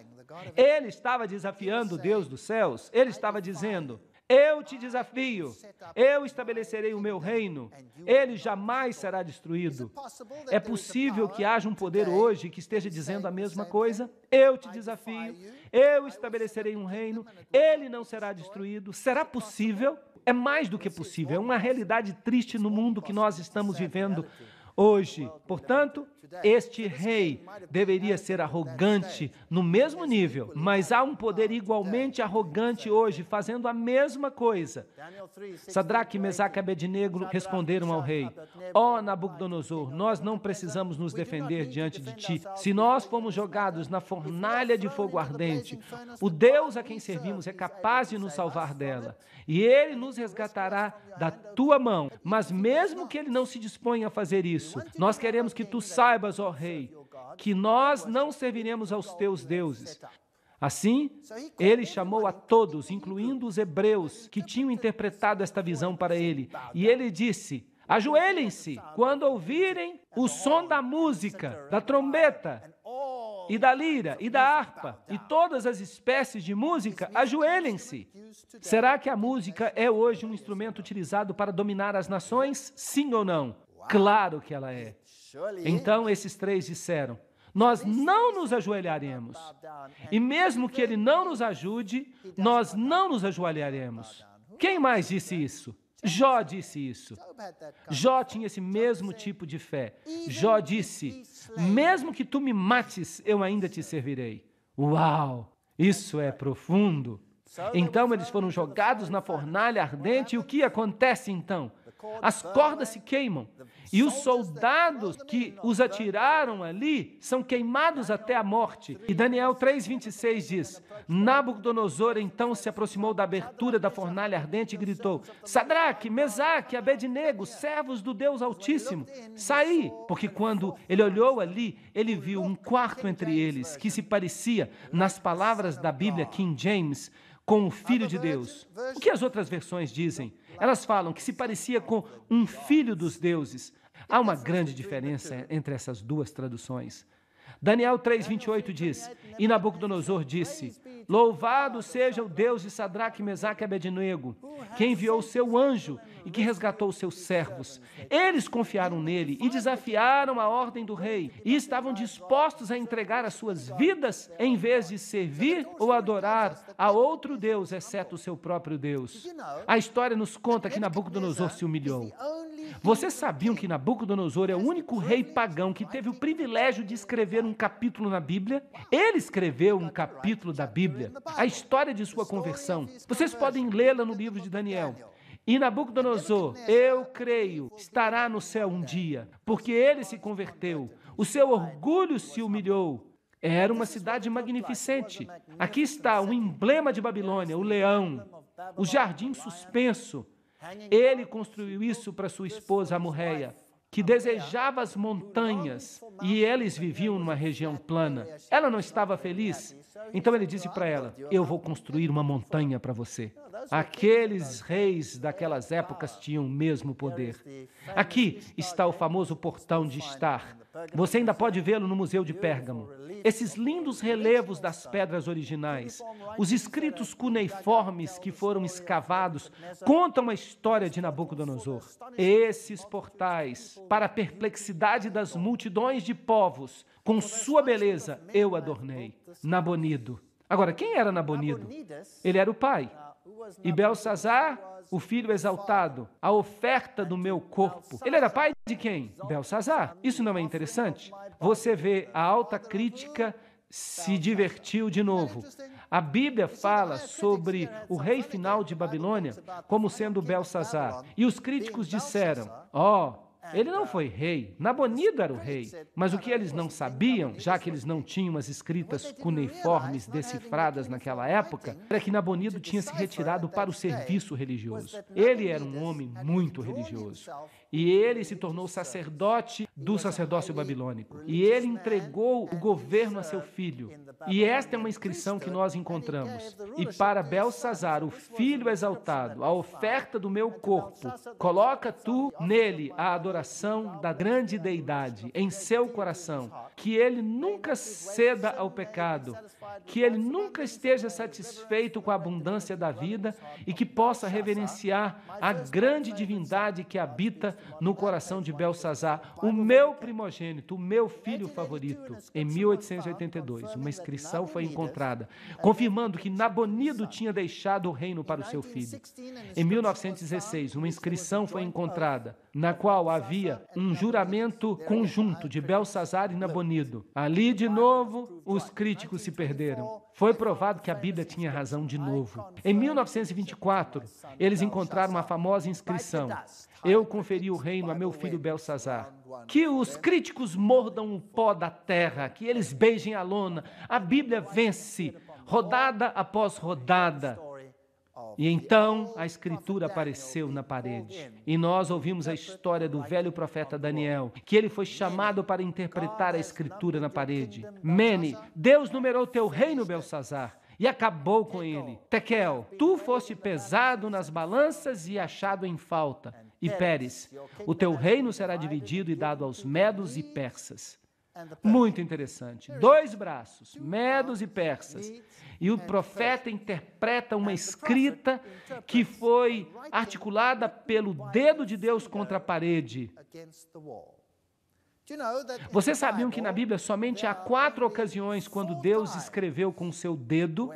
Ele estava desafiando o Deus dos céus. Ele estava dizendo: eu te desafio, eu estabelecerei o meu reino, ele jamais será destruído. É possível que haja um poder hoje que esteja dizendo a mesma coisa? Eu te desafio, eu estabelecerei um reino, ele não será destruído. Será possível? É mais do que possível, é uma realidade triste no mundo que nós estamos vivendo hoje. Portanto, este rei deveria ser arrogante no mesmo nível, mas há um poder igualmente arrogante hoje, fazendo a mesma coisa. Sadraque, Mesaque e Abednego responderam ao rei: ó Nabucodonosor, nós não precisamos nos defender diante de ti. Se nós formos jogados na fornalha de fogo ardente, o Deus a quem servimos é capaz de nos salvar dela, e ele nos resgatará da tua mão. Mas mesmo que ele não se disponha a fazer isso, nós queremos que tu saibas, ó rei, que nós não serviremos aos teus deuses. Assim, ele chamou a todos, incluindo os hebreus, que tinham interpretado esta visão para ele. E ele disse: ajoelhem-se quando ouvirem o som da música, da trombeta, e da lira, e da harpa, e todas as espécies de música, ajoelhem-se. Será que a música é hoje um instrumento utilizado para dominar as nações? Sim ou não? Claro que ela é. Então esses três disseram: nós não nos ajoelharemos. E mesmo que ele não nos ajude, nós não nos ajoelharemos. Quem mais disse isso? Jó disse isso. Jó tinha esse mesmo tipo de fé. Jó disse: mesmo que tu me mates, eu ainda te servirei. Uau! Isso é profundo. Então eles foram jogados na fornalha ardente, e o que acontece então? As cordas se queimam, e os soldados que os atiraram ali são queimados até a morte. E Daniel 3:26 diz: Nabucodonosor então se aproximou da abertura da fornalha ardente e gritou: Sadraque, Mesaque, Abednego, servos do Deus Altíssimo, saí! Porque quando ele olhou ali, ele viu um quarto entre eles, que se parecia, nas palavras da Bíblia King James, com o Filho de Deus. O que as outras versões dizem? Elas falam que se parecia com um filho dos deuses. Há uma grande diferença entre essas duas traduções. Daniel 3:28 diz: E Nabucodonosor disse: Louvado seja o Deus de Sadraque, Mesaque e Abednego, que enviou o seu anjo e que resgatou os seus servos. Eles confiaram nele e desafiaram a ordem do rei e estavam dispostos a entregar as suas vidas em vez de servir ou adorar a outro Deus, exceto o seu próprio Deus. A história nos conta que Nabucodonosor se humilhou. Vocês sabiam que Nabucodonosor é o único rei pagão que teve o privilégio de escrever um capítulo na Bíblia? Ele escreveu um capítulo da Bíblia, a história de sua conversão. Vocês podem lê-la no livro de Daniel. E Nabucodonosor, eu creio, estará no céu um dia, porque ele se converteu, o seu orgulho se humilhou. Era uma cidade magnificente. Aqui está o emblema de Babilônia, o leão, o jardim suspenso. Ele construiu isso para sua esposa Amorreia, que desejava as montanhas, e eles viviam numa região plana. Ela não estava feliz, então ele disse para ela: eu vou construir uma montanha para você. Aqueles reis daquelas épocas tinham o mesmo poder. Aqui está o famoso portão de Estar. Você ainda pode vê-lo no Museu de Pérgamo. Esses lindos relevos das pedras originais, os escritos cuneiformes que foram escavados, contam a história de Nabucodonosor. Esses portais, para a perplexidade das multidões de povos, com sua beleza eu adornei. Nabonido. Agora, quem era Nabonido? Ele era o pai. E Belsazar, o filho exaltado, a oferta do meu corpo. Ele era pai de quem? Belsazar. Isso não é interessante? Você vê, a alta crítica se divertiu de novo. A Bíblia fala sobre o rei final de Babilônia como sendo Belsazar. E os críticos disseram: Ele não foi rei, Nabonido era o rei. Mas o que eles não sabiam, já que eles não tinham as escritas cuneiformes decifradas naquela época, era que Nabonido tinha se retirado para o serviço religioso. Ele era um homem muito religioso. E ele se tornou sacerdote do sacerdócio babilônico. E ele entregou o governo a seu filho. E esta é uma inscrição que nós encontramos. E para Belsazar, o filho exaltado, a oferta do meu corpo, coloca tu nele a adoração da grande deidade em seu coração, que ele nunca ceda ao pecado, que ele nunca esteja satisfeito com a abundância da vida e que possa reverenciar a grande divindade que habita no coração de Belsazar, o meu primogênito, o meu filho favorito. Em 1882, uma inscrição foi encontrada, confirmando que Nabonido tinha deixado o reino para o seu filho. Em 1916, uma inscrição foi encontrada, na qual havia um juramento conjunto de Belsazar e Nabonido. Ali, de novo, os críticos se perderam. Foi provado que a Bíblia tinha razão de novo. Em 1924, eles encontraram uma famosa inscrição: eu conferi o reino a meu filho Belsazar. Que os críticos mordam o pó da terra, que eles beijem a lona. A Bíblia vence, rodada após rodada. E então a escritura apareceu na parede. E nós ouvimos a história do velho profeta Daniel, que ele foi chamado para interpretar a escritura na parede. Mene, Deus numerou teu reino, Belsazar, e acabou com ele. Tekel, tu foste pesado nas balanças e achado em falta. E Pérez, o teu reino será dividido e dado aos medos e persas. Muito interessante. 2 braços, medos e persas. E o profeta interpreta uma escrita que foi articulada pelo dedo de Deus contra a parede. Vocês sabiam que na Bíblia somente há 4 ocasiões quando Deus escreveu com o seu dedo?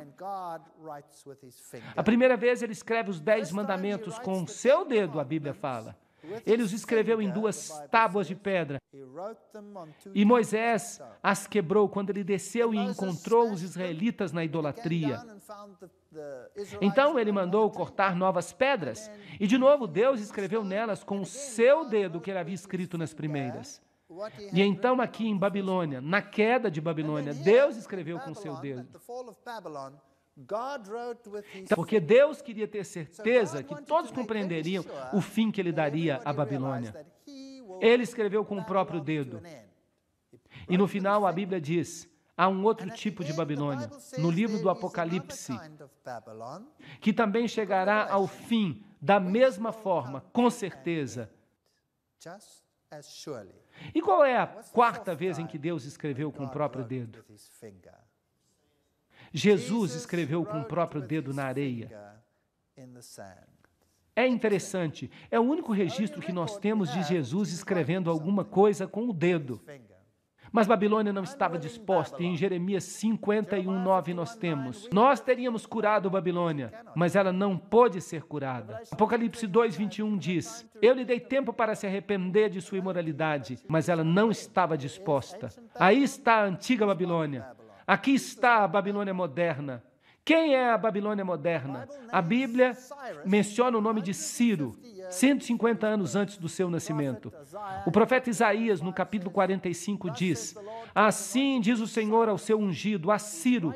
A primeira vez ele escreve os 10 mandamentos com o seu dedo, a Bíblia fala. Ele os escreveu em 2 tábuas de pedra. E Moisés as quebrou quando ele desceu e encontrou os israelitas na idolatria. Então ele mandou cortar novas pedras. E de novo Deus escreveu nelas com o seu dedo que ele havia escrito nas primeiras. E então aqui em Babilônia, na queda de Babilônia, Deus escreveu com o seu dedo. Porque Deus queria ter certeza que todos compreenderiam o fim que ele daria à Babilônia. Ele escreveu com o próprio dedo. E no final a Bíblia diz, há um outro tipo de Babilônia, no livro do Apocalipse, que também chegará ao fim da mesma forma, com certeza. E qual é a 4ª vez em que Deus escreveu com o próprio dedo? Jesus escreveu com o próprio dedo na areia. É interessante, é o único registro que nós temos de Jesus escrevendo alguma coisa com o dedo. Mas Babilônia não estava disposta, e em Jeremias 51:9 nós teríamos curado Babilônia, mas ela não pôde ser curada. Apocalipse 2:21 diz, eu lhe dei tempo para se arrepender de sua imoralidade, mas ela não estava disposta. Aí está a antiga Babilônia. Aqui está a Babilônia moderna. Quem é a Babilônia moderna? A Bíblia menciona o nome de Ciro, 150 anos antes do seu nascimento. O profeta Isaías, no capítulo 45, diz, assim diz o Senhor ao seu ungido, a Ciro,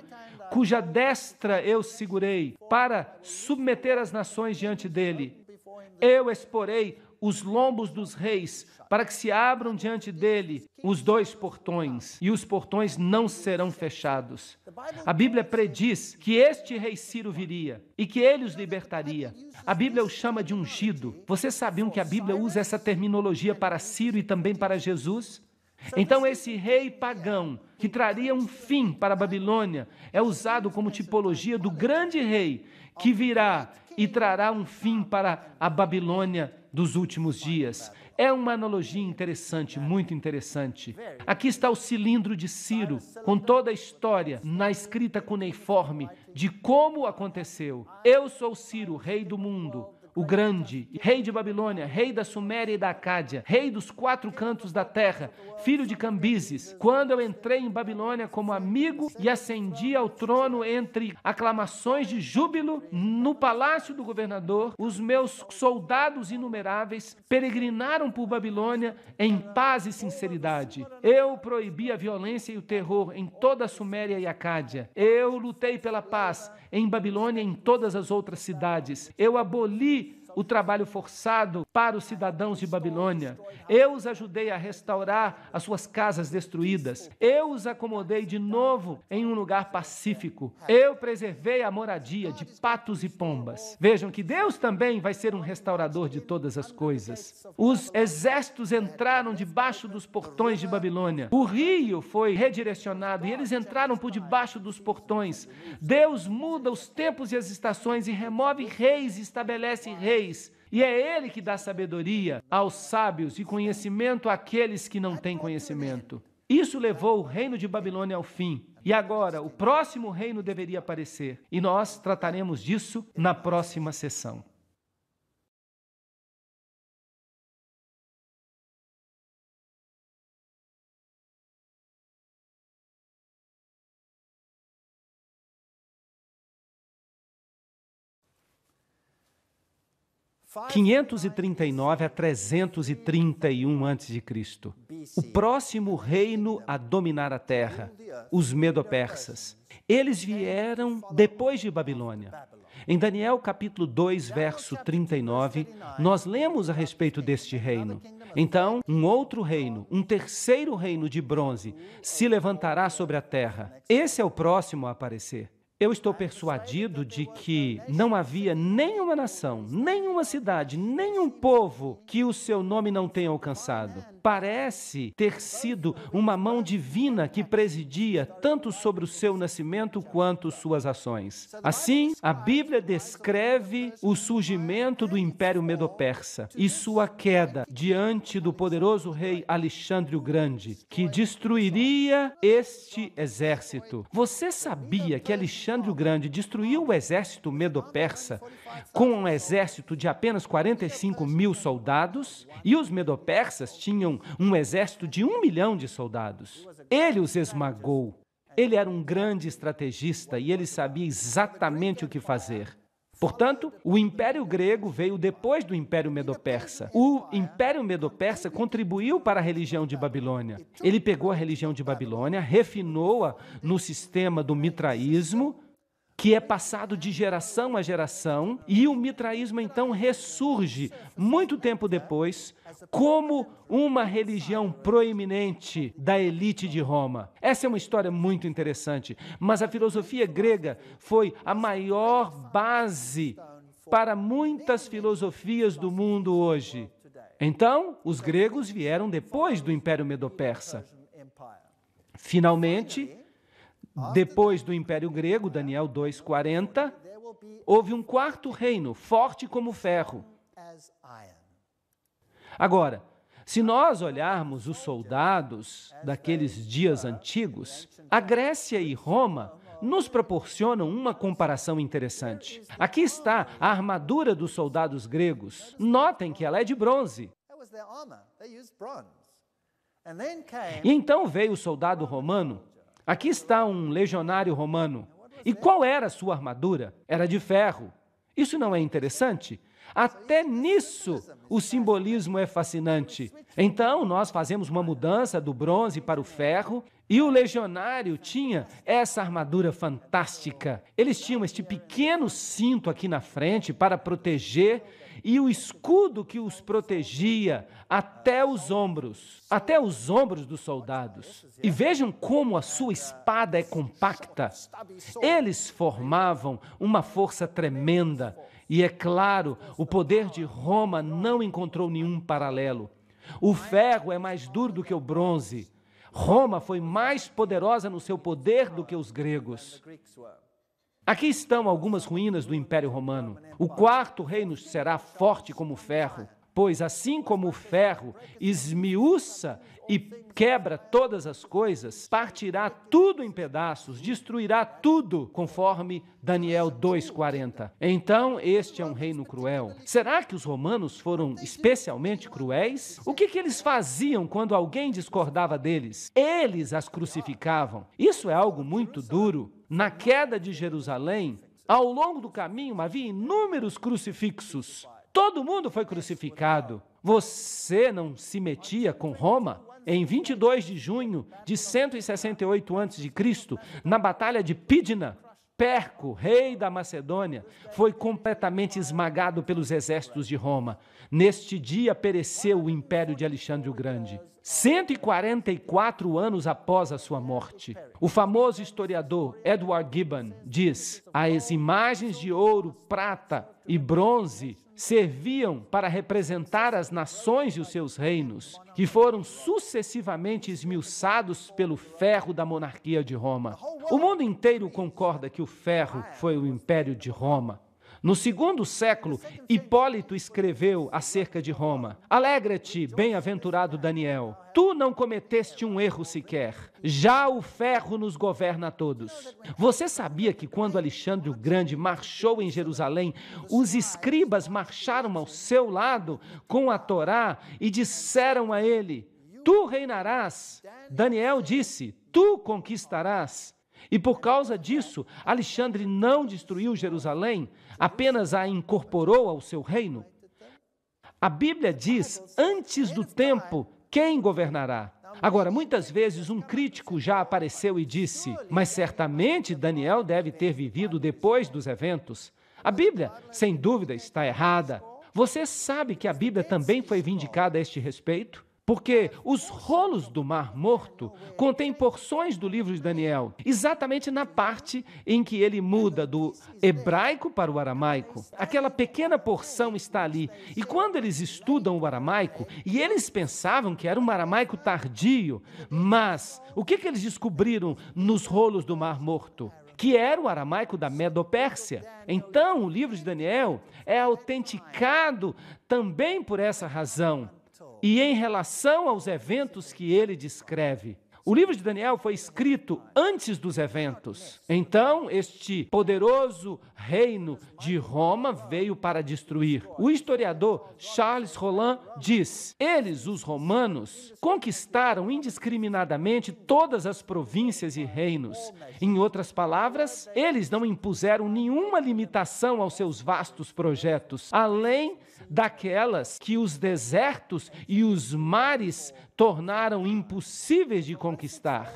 cuja destra eu segurei, para submeter as nações diante dele. Eu exporei os lombos dos reis, para que se abram diante dele os 2 portões, e os portões não serão fechados. A Bíblia prediz que este rei Ciro viria, e que ele os libertaria. A Bíblia o chama de ungido. Vocês sabiam que a Bíblia usa essa terminologia para Ciro e também para Jesus? Então esse rei pagão, que traria um fim para a Babilônia, é usado como tipologia do grande rei, que virá e trará um fim para a Babilônia dos últimos dias. É uma analogia interessante, muito interessante. Aqui está o cilindro de Ciro, com toda a história, na escrita cuneiforme, de como aconteceu. Eu sou Ciro, rei do mundo. o Grande, rei de Babilônia, rei da Suméria e da Acádia, rei dos 4 cantos da terra, filho de Cambises, quando eu entrei em Babilônia como amigo e ascendi ao trono entre aclamações de júbilo no palácio do governador, os meus soldados inumeráveis peregrinaram por Babilônia em paz e sinceridade. Eu proibi a violência e o terror em toda a Suméria e Acádia. Eu lutei pela paz em Babilônia e em todas as outras cidades. Eu aboli o trabalho forçado para os cidadãos de Babilônia. Eu os ajudei a restaurar as suas casas destruídas. Eu os acomodei de novo em um lugar pacífico. Eu preservei a moradia de patos e pombas. Vejam que Deus também vai ser um restaurador de todas as coisas. Os exércitos entraram debaixo dos portões de Babilônia. O rio foi redirecionado e eles entraram por debaixo dos portões. Deus muda os tempos e as estações e remove reis e estabelece reis. E é Ele que dá sabedoria aos sábios e conhecimento àqueles que não têm conhecimento. Isso levou o reino de Babilônia ao fim. E agora, o próximo reino deveria aparecer. E nós trataremos disso na próxima sessão. Five 539 a 331 a.C. O próximo reino a dominar a terra, os Medo-Persas. Eles vieram depois de Babilônia. Em Daniel capítulo 2, verso 39, nós lemos a respeito deste reino. Então, um outro reino, um terceiro reino de bronze, se levantará sobre a terra. Esse é o próximo a aparecer. Eu estou persuadido de que não havia nenhuma nação, nenhuma cidade, nenhum povo que o seu nome não tenha alcançado. Parece ter sido uma mão divina que presidia tanto sobre o seu nascimento quanto suas ações. Assim, a Bíblia descreve o surgimento do Império Medo-Persa e sua queda diante do poderoso rei Alexandre o Grande, que destruiria este exército. Você sabia que Alexandre o Grande destruiu o exército Medo-Persa com um exército de apenas 45 mil soldados? E os Medo-Persas tinham um exército de 1 milhão de soldados. Ele os esmagou. Ele era um grande estrategista e ele sabia exatamente o que fazer. Portanto, o Império Grego veio depois do Império Medo-Persa. O Império Medo-Persa contribuiu para a religião de Babilônia. Ele pegou a religião de Babilônia, refinou-a no sistema do mitraísmo, que é passado de geração a geração, e o mitraísmo então ressurge muito tempo depois como uma religião proeminente da elite de Roma. Essa é uma história muito interessante, mas a filosofia grega foi a maior base para muitas filosofias do mundo hoje. Então, os gregos vieram depois do Império Medo-Persa. Finalmente, depois do Império Grego, Daniel 2:40, houve um quarto reino, forte como ferro. Agora, se nós olharmos os soldados daqueles dias antigos, a Grécia e Roma nos proporcionam uma comparação interessante. Aqui está a armadura dos soldados gregos. Notem que ela é de bronze. E então veio o soldado romano. Aqui está um legionário romano. E qual era a sua armadura? Era de ferro. Isso não é interessante? Até nisso o simbolismo é fascinante. Então, nós fazemos uma mudança do bronze para o ferro e o legionário tinha essa armadura fantástica. Eles tinham este pequeno cinto aqui na frente para proteger e o escudo que os protegia até os ombros dos soldados. E vejam como a sua espada é compacta. Eles formavam uma força tremenda. E, é claro, o poder de Roma não encontrou nenhum paralelo. O ferro é mais duro do que o bronze. Roma foi mais poderosa no seu poder do que os gregos. Aqui estão algumas ruínas do Império Romano. O quarto reino será forte como ferro. Pois assim como o ferro esmiuça e quebra todas as coisas, partirá tudo em pedaços, destruirá tudo, conforme Daniel 2:40. Então, este é um reino cruel. Será que os romanos foram especialmente cruéis? O que eles faziam quando alguém discordava deles? Eles as crucificavam. Isso é algo muito duro. Na queda de Jerusalém, ao longo do caminho havia inúmeros crucifixos. Todo mundo foi crucificado. Você não se metia com Roma? Em 22 de junho de 168 a.C., na Batalha de Pídina, Perco, rei da Macedônia, foi completamente esmagado pelos exércitos de Roma. Neste dia pereceu o império de Alexandre o Grande. 144 anos após a sua morte. O famoso historiador Edward Gibbon diz: as imagens de ouro, prata e bronze serviam para representar as nações e os seus reinos, que foram sucessivamente esmiuçados pelo ferro da monarquia de Roma. O mundo inteiro concorda que o ferro foi o império de Roma. No 2º século, Hipólito escreveu acerca de Roma: alegra-te, bem-aventurado Daniel, tu não cometeste um erro sequer, já o ferro nos governa a todos. Você sabia que quando Alexandre o Grande marchou em Jerusalém, os escribas marcharam ao seu lado com a Torá e disseram a ele: tu reinarás. Daniel disse: tu conquistarás. E por causa disso, Alexandre não destruiu Jerusalém, apenas a incorporou ao seu reino. A Bíblia diz: antes do tempo, quem governará? Agora, muitas vezes um crítico já apareceu e disse: mas certamente Daniel deve ter vivido depois dos eventos. A Bíblia, sem dúvida, está errada. Você sabe que a Bíblia também foi vindicada a este respeito? Porque os rolos do Mar Morto contêm porções do livro de Daniel, exatamente na parte em que ele muda do hebraico para o aramaico. Aquela pequena porção está ali. E quando eles estudam o aramaico, e eles pensavam que era um aramaico tardio, mas o que eles descobriram nos rolos do Mar Morto? Que era o aramaico da Medo-Pérsia. Então, o livro de Daniel é autenticado também por essa razão. E em relação aos eventos que ele descreve. O livro de Daniel foi escrito antes dos eventos. Então, este poderoso reino de Roma veio para destruir. O historiador Charles Rolland diz: eles, os romanos, conquistaram indiscriminadamente todas as províncias e reinos. Em outras palavras, eles não impuseram nenhuma limitação aos seus vastos projetos, além daquelas que os desertos e os mares tornaram impossíveis de conquistar.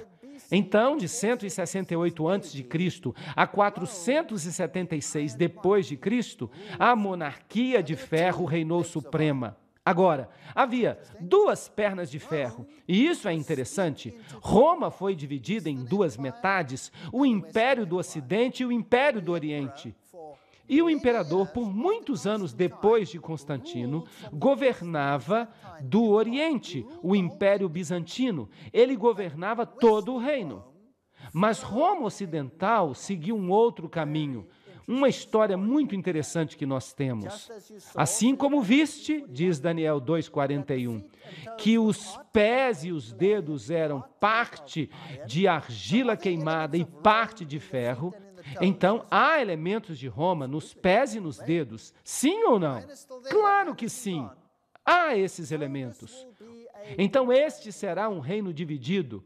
Então, de 168 a.C. a 476 depois de Cristo, a monarquia de ferro reinou suprema. Agora, havia duas pernas de ferro, e isso é interessante. Roma foi dividida em duas metades, o Império do Ocidente e o Império do Oriente. E o imperador, por muitos anos depois de Constantino, governava do Oriente, o Império Bizantino. Ele governava todo o reino. Mas Roma Ocidental seguiu um outro caminho. Uma história muito interessante que nós temos. Assim como viste, diz Daniel 2:41, que os pés e os dedos eram parte de argila queimada e parte de ferro, então há elementos de Roma nos pés e nos dedos, sim ou não? Claro que sim, há esses elementos. Então este será um reino dividido.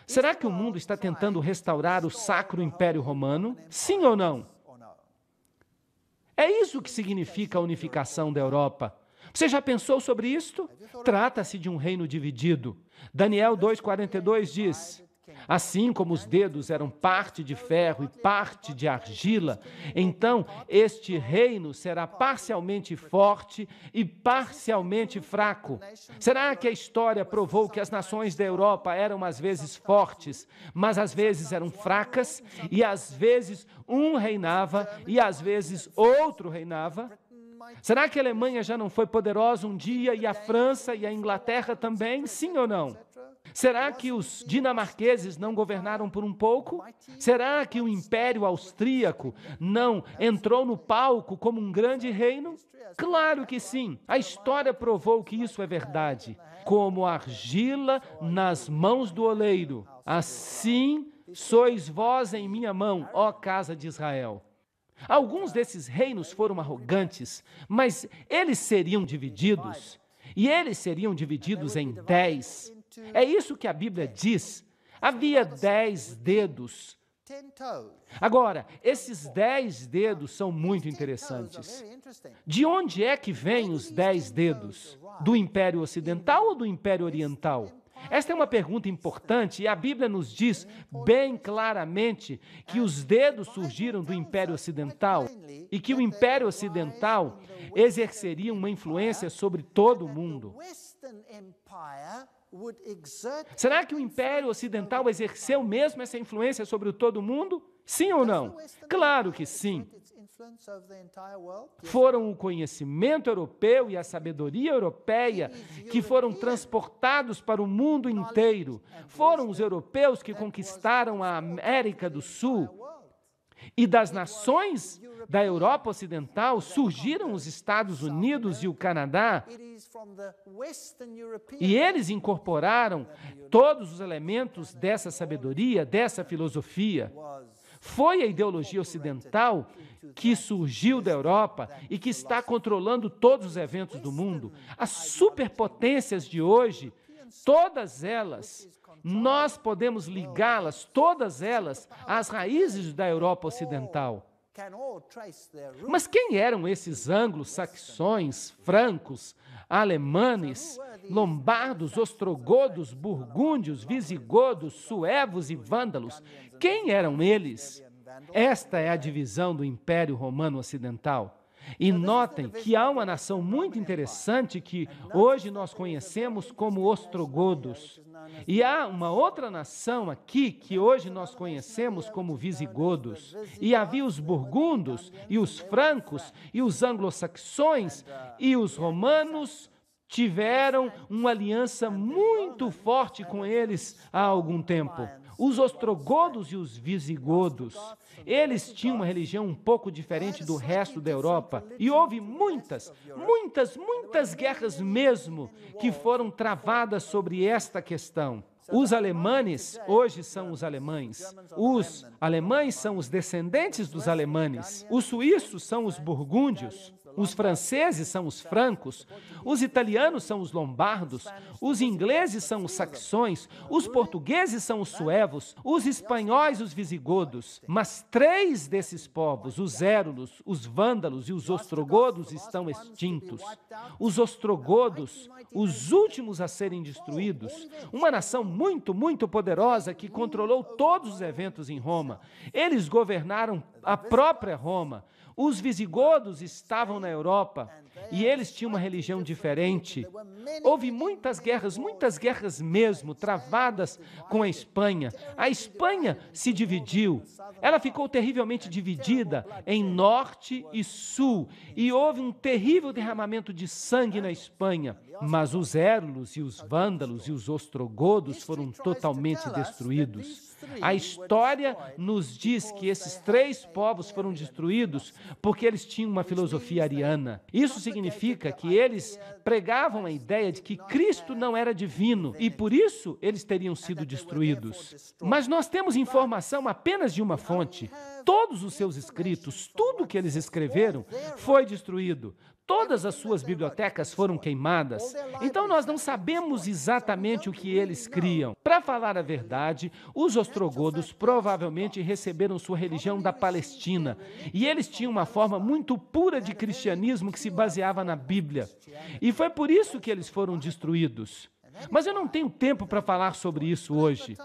Será que o mundo está tentando restaurar o Sacro Império Romano? Sim ou não? É isso que significa a unificação da Europa. Você já pensou sobre isto? Trata-se de um reino dividido. Daniel 2:42 diz: assim como os dedos eram parte de ferro e parte de argila, então este reino será parcialmente forte e parcialmente fraco. Será que a história provou que as nações da Europa eram às vezes fortes, mas às vezes eram fracas, e às vezes um reinava e às vezes outro reinava? Será que a Alemanha já não foi poderosa um dia e a França e a Inglaterra também? Sim ou não? Será que os dinamarqueses não governaram por um pouco? Será que o Império Austríaco não entrou no palco como um grande reino? Claro que sim. A história provou que isso é verdade. Como argila nas mãos do oleiro, assim sois vós em minha mão, ó casa de Israel. Alguns desses reinos foram arrogantes, mas eles seriam divididos. E eles seriam divididos em 10. É isso que a Bíblia diz. Havia 10 dedos. Agora, esses 10 dedos são muito interessantes. De onde é que vêm os 10 dedos? Do Império Ocidental ou do Império Oriental? Esta é uma pergunta importante e a Bíblia nos diz bem claramente que os dedos surgiram do Império Ocidental e que o Império Ocidental exerceria uma influência sobre todo o mundo. Será que o Império Ocidental exerceu mesmo essa influência sobre todo o mundo? Sim ou não? Claro que sim. Foram o conhecimento europeu e a sabedoria europeia que foram transportados para o mundo inteiro. Foram os europeus que conquistaram a América do Sul. E das nações da Europa Ocidental surgiram os Estados Unidos e o Canadá. E eles incorporaram todos os elementos dessa sabedoria, dessa filosofia. Foi a ideologia ocidental que surgiu da Europa e que está controlando todos os eventos do mundo. As superpotências de hoje, todas elas, nós podemos ligá-las, todas elas, às raízes da Europa Ocidental. Mas quem eram esses anglo-saxões, francos, alemanes, lombardos, ostrogodos, burgúndios, visigodos, suevos e vândalos? Quem eram eles? Esta é a divisão do Império Romano Ocidental. E notem que há uma nação muito interessante que hoje nós conhecemos como ostrogodos. E há uma outra nação aqui que hoje nós conhecemos como visigodos. E havia os burgundos, e os francos, e os anglo-saxões, e os romanos tiveram uma aliança muito forte com eles há algum tempo. Os ostrogodos e os visigodos, eles tinham uma religião um pouco diferente do resto da Europa. E houve muitas guerras mesmo que foram travadas sobre esta questão. Os alemães hoje são os alemães. Os alemães são os descendentes dos alemães. Os suíços são os burgúndios. Os franceses são os francos, os italianos são os lombardos, os ingleses são os saxões, os portugueses são os suevos, os espanhóis os visigodos. Mas 3 desses povos, os érulos, os vândalos e os ostrogodos, estão extintos. Os ostrogodos, os últimos a serem destruídos, uma nação muito poderosa que controlou todos os eventos em Roma. Eles governaram a própria Roma. Os visigodos estavam na Europa e eles tinham uma religião diferente. Houve muitas guerras mesmo, travadas com a Espanha. A Espanha se dividiu. Ela ficou terrivelmente dividida em norte e sul. E houve um terrível derramamento de sangue na Espanha. Mas os érulos e os vândalos e os ostrogodos foram totalmente destruídos. A história nos diz que esses 3 povos foram destruídos porque eles tinham uma filosofia ariana. Isso significa que eles pregavam a ideia de que Cristo não era divino e por isso eles teriam sido destruídos. Mas nós temos informação apenas de uma fonte. Todos os seus escritos, tudo que eles escreveram, foi destruído. Todas as suas bibliotecas foram queimadas. Então nós não sabemos exatamente o que eles criam. Para falar a verdade, os ostrogodos provavelmente receberam sua religião da Palestina. E eles tinham uma forma muito pura de cristianismo que se baseava na Bíblia. E foi por isso que eles foram destruídos. Mas eu não tenho tempo para falar sobre isso hoje.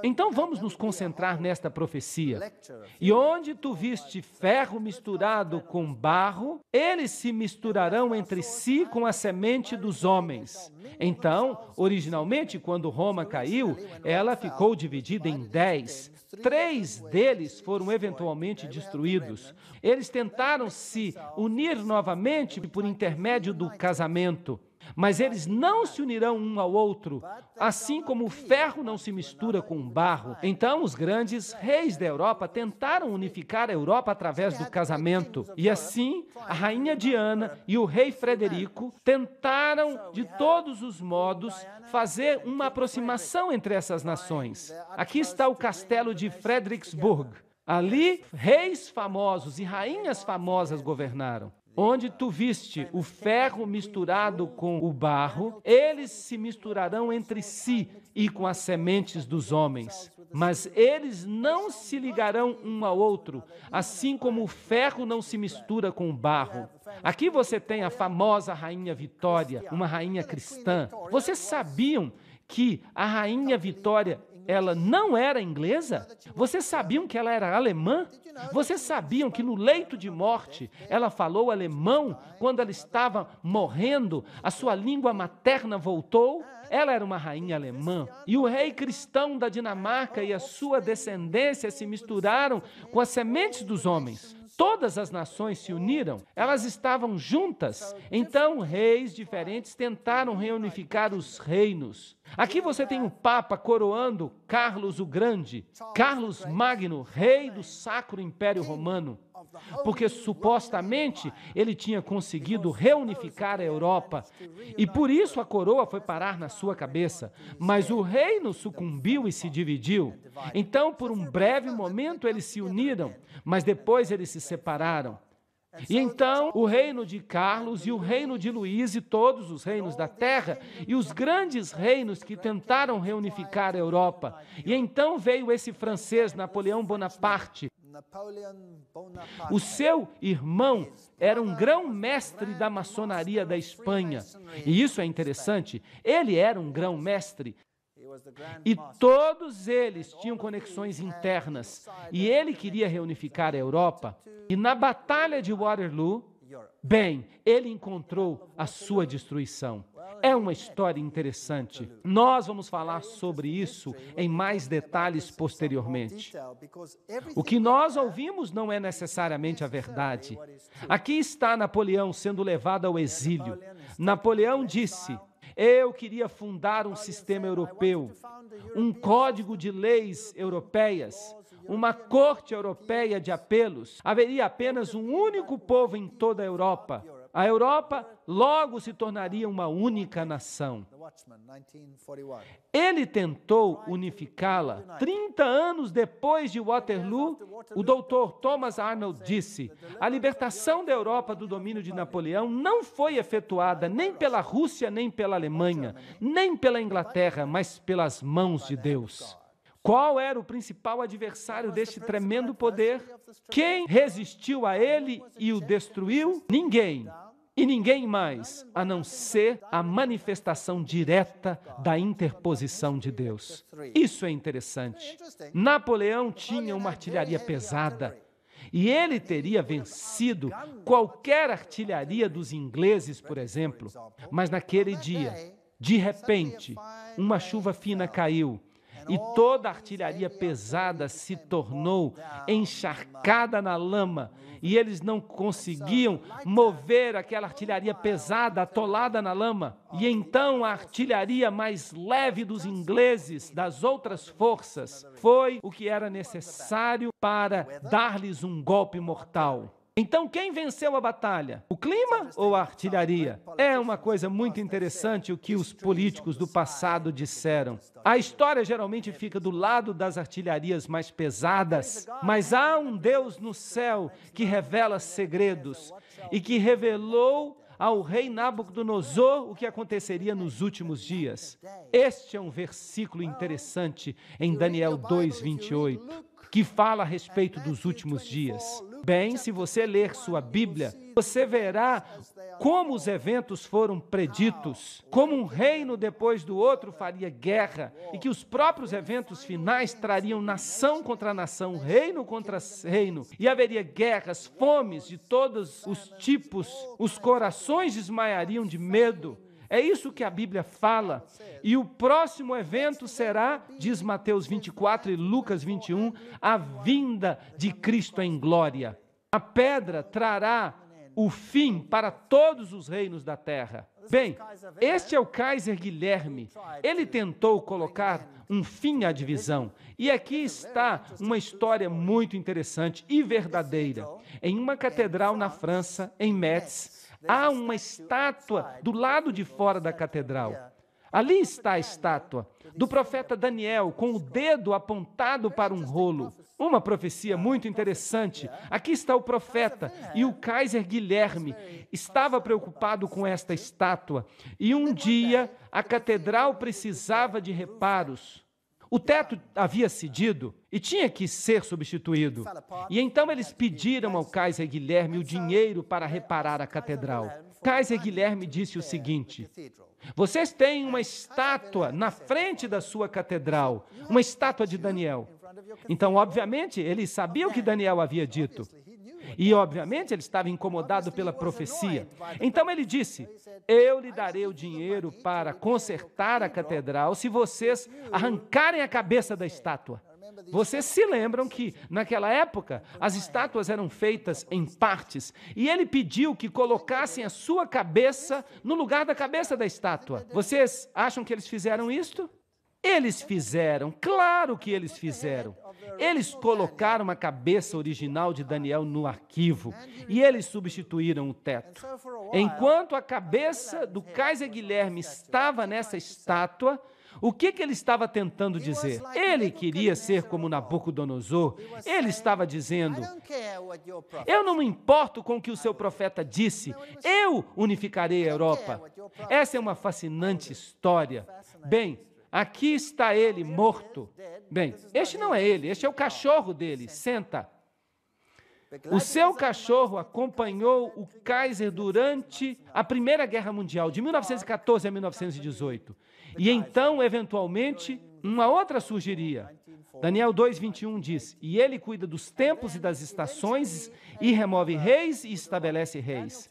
Então vamos nos concentrar nesta profecia. E onde tu viste ferro misturado com barro, eles se misturarão entre si com a semente dos homens. Então, originalmente, quando Roma caiu, ela ficou dividida em 10. 3 deles foram eventualmente destruídos. Eles tentaram se unir novamente por intermédio do casamento, mas eles não se unirão um ao outro, assim como o ferro não se mistura com o barro. Então, os grandes reis da Europa tentaram unificar a Europa através do casamento. E assim, a rainha Diana e o rei Frederico tentaram, de todos os modos, fazer uma aproximação entre essas nações. Aqui está o castelo de Frederiksburg. Ali, reis famosos e rainhas famosas governaram. Onde tu viste o ferro misturado com o barro, eles se misturarão entre si e com as sementes dos homens. Mas eles não se ligarão um ao outro, assim como o ferro não se mistura com o barro. Aqui você tem a famosa rainha Vitória, uma rainha cristã. Vocês sabiam que a rainha Vitória, ela não era inglesa? Vocês sabiam que ela era alemã? Vocês sabiam que no leito de morte ela falou alemão quando ela estava morrendo? A sua língua materna voltou? Ela era uma rainha alemã. E o rei cristão da Dinamarca e a sua descendência se misturaram com as sementes dos homens. Todas as nações se uniram, elas estavam juntas. Então, reis diferentes tentaram reunificar os reinos. Aqui você tem o Papa coroando Carlos o Grande, Carlos Magno, rei do Sacro Império Romano, porque supostamente ele tinha conseguido reunificar a Europa e por isso a coroa foi parar na sua cabeça. Mas o reino sucumbiu e se dividiu. Então, por um breve momento, eles se uniram, mas depois eles se separaram. E então o reino de Carlos e o reino de Luís e todos os reinos da terra e os grandes reinos que tentaram reunificar a Europa. E então veio esse francês, Napoleão Bonaparte. O seu irmão era um grão-mestre da maçonaria da Espanha. E isso é interessante, ele era um grão-mestre. E todos eles tinham conexões internas. E ele queria reunificar a Europa. E na Batalha de Waterloo, bem, ele encontrou a sua destruição. É uma história interessante. Nós vamos falar sobre isso em mais detalhes posteriormente. O que nós ouvimos não é necessariamente a verdade. Aqui está Napoleão sendo levado ao exílio. Napoleão disse: eu queria fundar um sistema europeu, um código de leis europeias, uma corte europeia de apelos. Haveria apenas um único povo em toda a Europa. A Europa logo se tornaria uma única nação. Ele tentou unificá-la. 30 anos depois de Waterloo, o Dr. Thomas Arnold disse: a libertação da Europa do domínio de Napoleão não foi efetuada nem pela Rússia, nem pela Alemanha, nem pela Inglaterra, mas pelas mãos de Deus. Qual era o principal adversário deste tremendo poder? Quem resistiu a ele e o destruiu? Ninguém. E ninguém mais, a não ser a manifestação direta da interposição de Deus. Isso é interessante. Napoleão tinha uma artilharia pesada e ele teria vencido qualquer artilharia dos ingleses, por exemplo. Mas naquele dia, de repente, uma chuva fina caiu. E toda a artilharia pesada se tornou encharcada na lama. E eles não conseguiam mover aquela artilharia pesada, atolada na lama. E então a artilharia mais leve dos ingleses, das outras forças, foi o que era necessário para dar-lhes um golpe mortal. Então, quem venceu a batalha? O clima ou a artilharia? É uma coisa muito interessante o que os políticos do passado disseram. A história geralmente fica do lado das artilharias mais pesadas, mas há um Deus no céu que revela segredos e que revelou ao rei Nabucodonosor o que aconteceria nos últimos dias. Este é um versículo interessante em Daniel 2:28. Que fala a respeito dos últimos dias. Bem, se você ler sua Bíblia, você verá como os eventos foram preditos, como um reino depois do outro faria guerra, e que os próprios eventos finais trariam nação contra nação, reino contra reino, e haveria guerras, fomes de todos os tipos, os corações desmaiariam de medo. É isso que a Bíblia fala. E o próximo evento será, diz Mateus 24 e Lucas 21, a vinda de Cristo em glória. A pedra trará o fim para todos os reinos da terra. Bem, este é o Kaiser Guilherme. Ele tentou colocar um fim à divisão. E aqui está uma história muito interessante e verdadeira. Em uma catedral na França, em Metz, há uma estátua do lado de fora da catedral. Ali está a estátua do profeta Daniel, com o dedo apontado para um rolo. Uma profecia muito interessante. Aqui está o profeta, e o Kaiser Guilherme estava preocupado com esta estátua. E um dia a catedral precisava de reparos. O teto havia cedido e tinha que ser substituído. E então eles pediram ao Kaiser Guilherme o dinheiro para reparar a catedral. Kaiser Guilherme disse o seguinte: vocês têm uma estátua na frente da sua catedral, uma estátua de Daniel. Então, obviamente, ele sabia o que Daniel havia dito. E, obviamente, ele estava incomodado pela profecia. Então ele disse: eu lhe darei o dinheiro para consertar a catedral se vocês arrancarem a cabeça da estátua. Vocês se lembram que, naquela época, as estátuas eram feitas em partes, e ele pediu que colocassem a sua cabeça no lugar da cabeça da estátua. Vocês acham que eles fizeram isto? Eles fizeram, claro que eles fizeram. Eles colocaram a cabeça original de Daniel no arquivo e eles substituíram o teto. Enquanto a cabeça do Kaiser Guilherme estava nessa estátua, o que ele estava tentando dizer? Ele queria ser como Nabucodonosor. Ele estava dizendo: eu não me importo com o que o seu profeta disse, eu unificarei a Europa. Essa é uma fascinante história. Bem, aqui está ele morto. Bem, este não é ele, este é o cachorro dele. Senta. O seu cachorro acompanhou o Kaiser durante a Primeira Guerra Mundial, de 1914 a 1918. E então, eventualmente, uma outra surgiria. Daniel 2:21 diz: e ele cuida dos tempos e das estações, e remove reis e estabelece reis.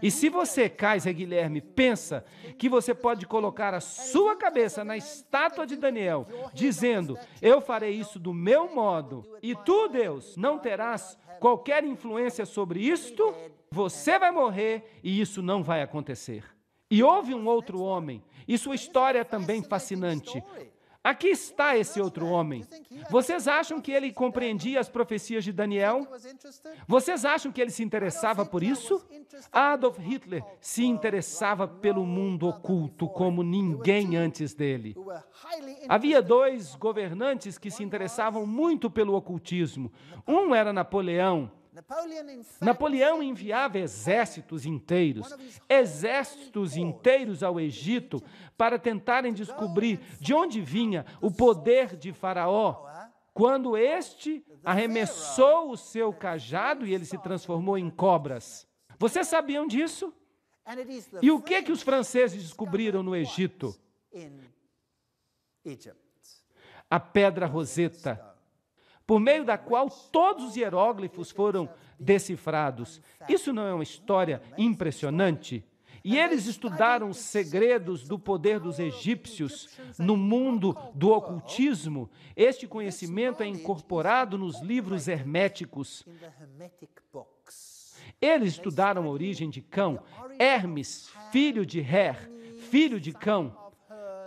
E se você, Kaiser Guilherme, pensa que você pode colocar a sua cabeça na estátua de Daniel, dizendo: eu farei isso do meu modo, e tu, Deus, não terás qualquer influência sobre isto, você vai morrer e isso não vai acontecer. E houve um outro homem, e sua história é também fascinante. Aqui está esse outro homem. Vocês acham que ele compreendia as profecias de Daniel? Vocês acham que ele se interessava por isso? Adolf Hitler se interessava pelo mundo oculto como ninguém antes dele. Havia dois governantes que se interessavam muito pelo ocultismo. Um era Napoleão. Napoleão enviava exércitos inteiros ao Egito para tentarem descobrir de onde vinha o poder de Faraó. Quando este arremessou o seu cajado e ele se transformou em cobras. Vocês sabiam disso? E o que os franceses descobriram no Egito? A pedra Roseta, por meio da qual todos os hieróglifos foram decifrados. Isso não é uma história impressionante? E eles estudaram os segredos do poder dos egípcios no mundo do ocultismo. Este conhecimento é incorporado nos livros herméticos. Eles estudaram a origem de Cão, Hermes, filho de Her, filho de Cão,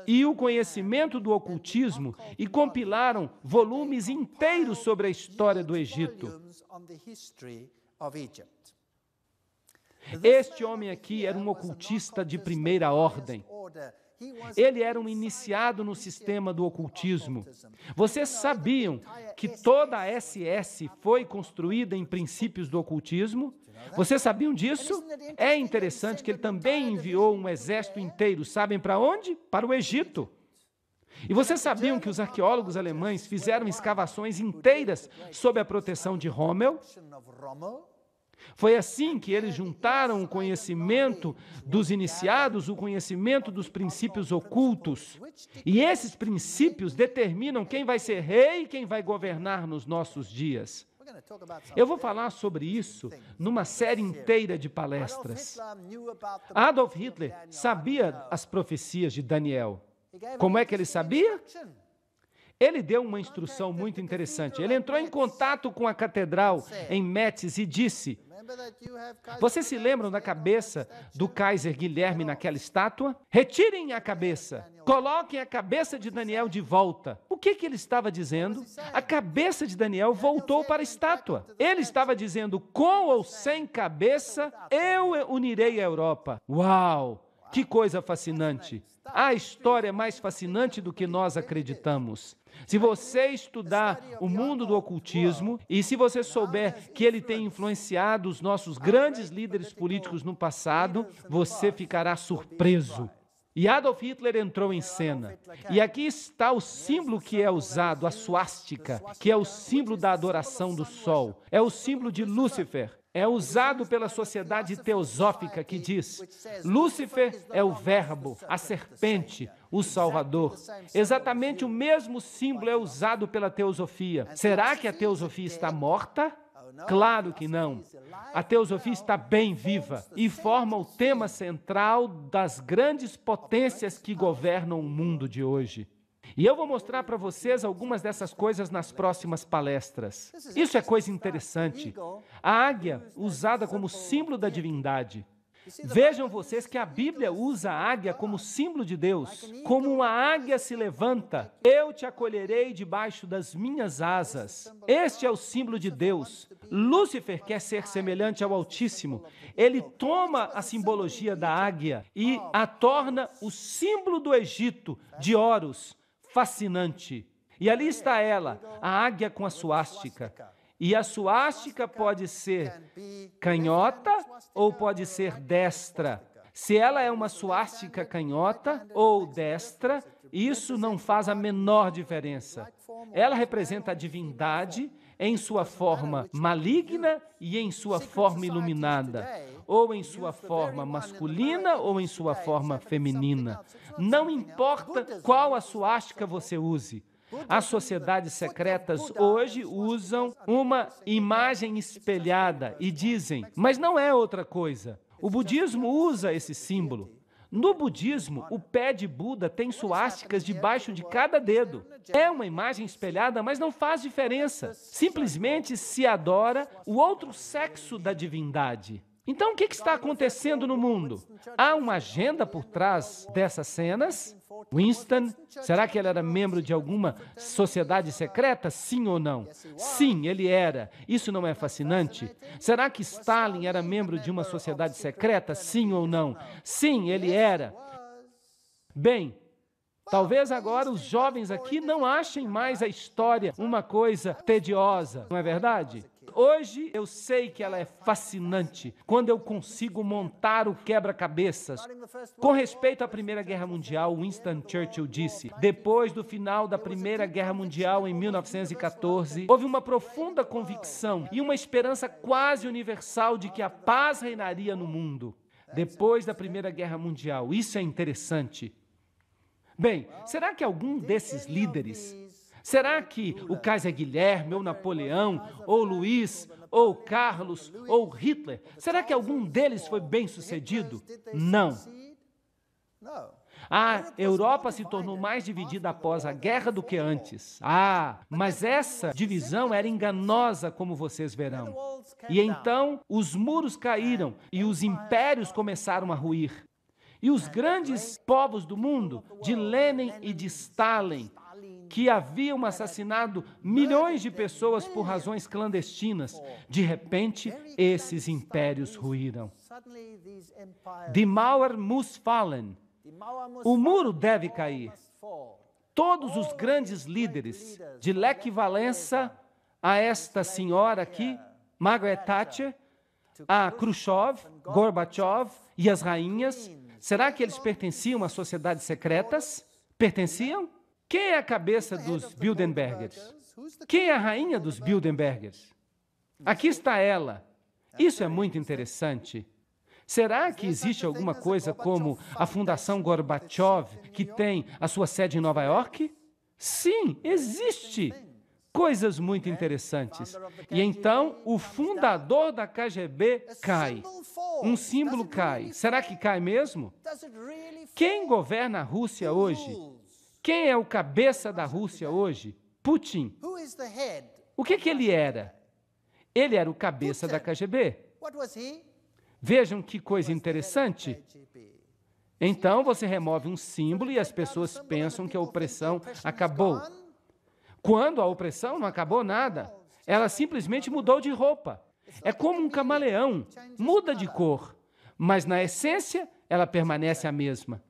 e o conhecimento do ocultismo, e compilaram volumes inteiros sobre a história do Egito. Este homem aqui era um ocultista de primeira ordem. Ele era um iniciado no sistema do ocultismo. Vocês sabiam que toda a SS foi construída em princípios do ocultismo? Vocês sabiam disso? É interessante que ele também enviou um exército inteiro. Sabem para onde? Para o Egito. E vocês sabiam que os arqueólogos alemães fizeram escavações inteiras sob a proteção de Rommel? Foi assim que eles juntaram o conhecimento dos iniciados, o conhecimento dos princípios ocultos. E esses princípios determinam quem vai ser rei e quem vai governar nos nossos dias. Eu vou falar sobre isso numa série inteira de palestras. Adolf Hitler sabia as profecias de Daniel. Como é que ele sabia? Ele deu uma instrução muito interessante. Ele entrou em contato com a catedral em Metz e disse: vocês se lembram da cabeça do Kaiser Guilherme naquela estátua? Retirem a cabeça. Coloquem a cabeça de Daniel de volta. O que ele estava dizendo? A cabeça de Daniel voltou para a estátua. Ele estava dizendo: com ou sem cabeça, eu unirei a Europa. Uau! Que coisa fascinante! Há história mais fascinante do que nós acreditamos. Se você estudar o mundo do ocultismo e se você souber que ele tem influenciado os nossos grandes líderes políticos no passado, você ficará surpreso. E Adolf Hitler entrou em cena. E aqui está o símbolo que é usado, a suástica, que é o símbolo da adoração do sol. É o símbolo de Lúcifer. É usado pela sociedade teosófica que diz: Lúcifer é o verbo, a serpente, o Salvador. Exatamente o mesmo símbolo é usado pela teosofia. Será que a teosofia está morta? Claro que não. A teosofia está bem viva e forma o tema central das grandes potências que governam o mundo de hoje. E eu vou mostrar para vocês algumas dessas coisas nas próximas palestras. Isso é coisa interessante. A águia, usada como símbolo da divindade. Vejam vocês que a Bíblia usa a águia como símbolo de Deus. Como uma águia se levanta, eu te acolherei debaixo das minhas asas. Este é o símbolo de Deus. Lúcifer quer ser semelhante ao Altíssimo. Ele toma a simbologia da águia e a torna o símbolo do Egito, de Horus. Fascinante. E ali está ela, a águia com a suástica. E a suástica pode ser canhota ou pode ser destra. Se ela é uma suástica canhota ou destra, isso não faz a menor diferença. Ela representa a divindade em sua forma maligna e em sua forma iluminada, ou em sua forma masculina ou em sua forma feminina. Não importa qual a suástica você use. As sociedades secretas hoje usam uma imagem espelhada e dizem, mas não é outra coisa. O budismo usa esse símbolo. No budismo, o pé de Buda tem suásticas debaixo de cada dedo. É uma imagem espelhada, mas não faz diferença. Simplesmente se adora o outro sexo da divindade. Então, o que está acontecendo no mundo? Há uma agenda por trás dessas cenas? Winston, será que ele era membro de alguma sociedade secreta? Sim ou não? Sim, ele era. Isso não é fascinante? Será que Stalin era membro de uma sociedade secreta? Sim ou não? Sim, ele era. Bem, talvez agora os jovens aqui não achem mais a história uma coisa tediosa, não é verdade? Hoje eu sei que ela é fascinante quando eu consigo montar o quebra-cabeças. Com respeito à Primeira Guerra Mundial, Winston Churchill disse: depois do final da Primeira Guerra Mundial, em 1914, houve uma profunda convicção e uma esperança quase universal de que a paz reinaria no mundo. Depois da Primeira Guerra Mundial. Isso é interessante. Bem, será que algum desses líderes... Será que o Kaiser Guilherme, ou Napoleão, ou Luís, ou Carlos, ou Hitler, será que algum deles foi bem-sucedido? Não. A Europa se tornou mais dividida após a guerra do que antes. Mas essa divisão era enganosa, como vocês verão. E então os muros caíram e os impérios começaram a ruir. E os grandes povos do mundo, de Lenin e de Stalin, que haviam assassinado milhões de pessoas por razões clandestinas, de repente, esses impérios ruíram. Die Mauer muss fallen. O muro deve cair. Todos os grandes líderes, de Lech Walesa a esta senhora aqui, Margaret Thatcher, a Khrushchev, Gorbachev e as rainhas, será que eles pertenciam a sociedades secretas? Pertenciam? Quem é a cabeça dos Bilderbergers? Quem é a rainha dos Bilderbergers? Aqui está ela. Isso é muito interessante. Será que existe alguma coisa como a Fundação Gorbachev, que tem a sua sede em Nova York? Sim, existe. Coisas muito interessantes. E então, o fundador da KGB cai. Um símbolo cai. Será que cai mesmo? Quem governa a Rússia hoje? Quem é o cabeça da Rússia hoje? Putin. O que ele era? Ele era o cabeça da KGB. Vejam que coisa interessante. Então, você remove um símbolo e as pessoas pensam que a opressão acabou. Quando a opressão não acabou nada, ela simplesmente mudou de roupa. É como um camaleão, muda de cor, mas na essência ela permanece a mesma.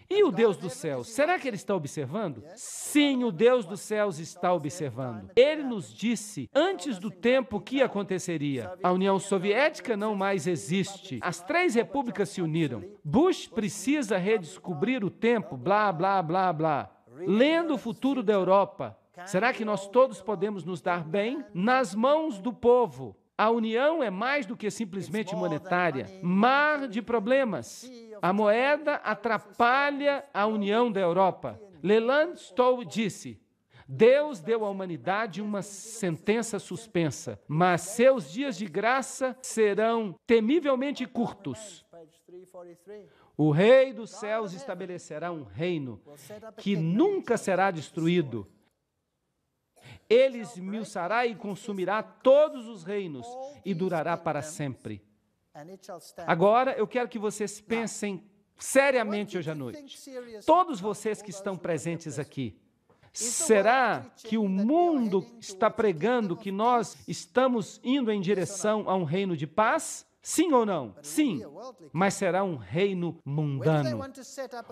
E o Deus dos céus, será que ele está observando? Sim, o Deus dos céus está observando. Ele nos disse antes do tempo que aconteceria. A União Soviética não mais existe. As 3 repúblicas se uniram. Bush precisa redescobrir o tempo, blá, blá, blá, blá. Lendo o futuro da Europa, será que nós todos podemos nos dar bem? Nas mãos do povo. A união é mais do que simplesmente monetária. Mar de problemas. A moeda atrapalha a união da Europa. Leland Stowe disse: Deus deu à humanidade uma sentença suspensa, mas seus dias de graça serão temivelmente curtos. O Rei dos céus estabelecerá um reino que nunca será destruído. Ele esmiuçará e consumirá todos os reinos e durará para sempre. Agora, eu quero que vocês pensem seriamente hoje à noite. Todos vocês que estão presentes aqui. Será que o mundo está pregando que nós estamos indo em direção a um reino de paz? Sim ou não? Sim, mas será um reino mundano.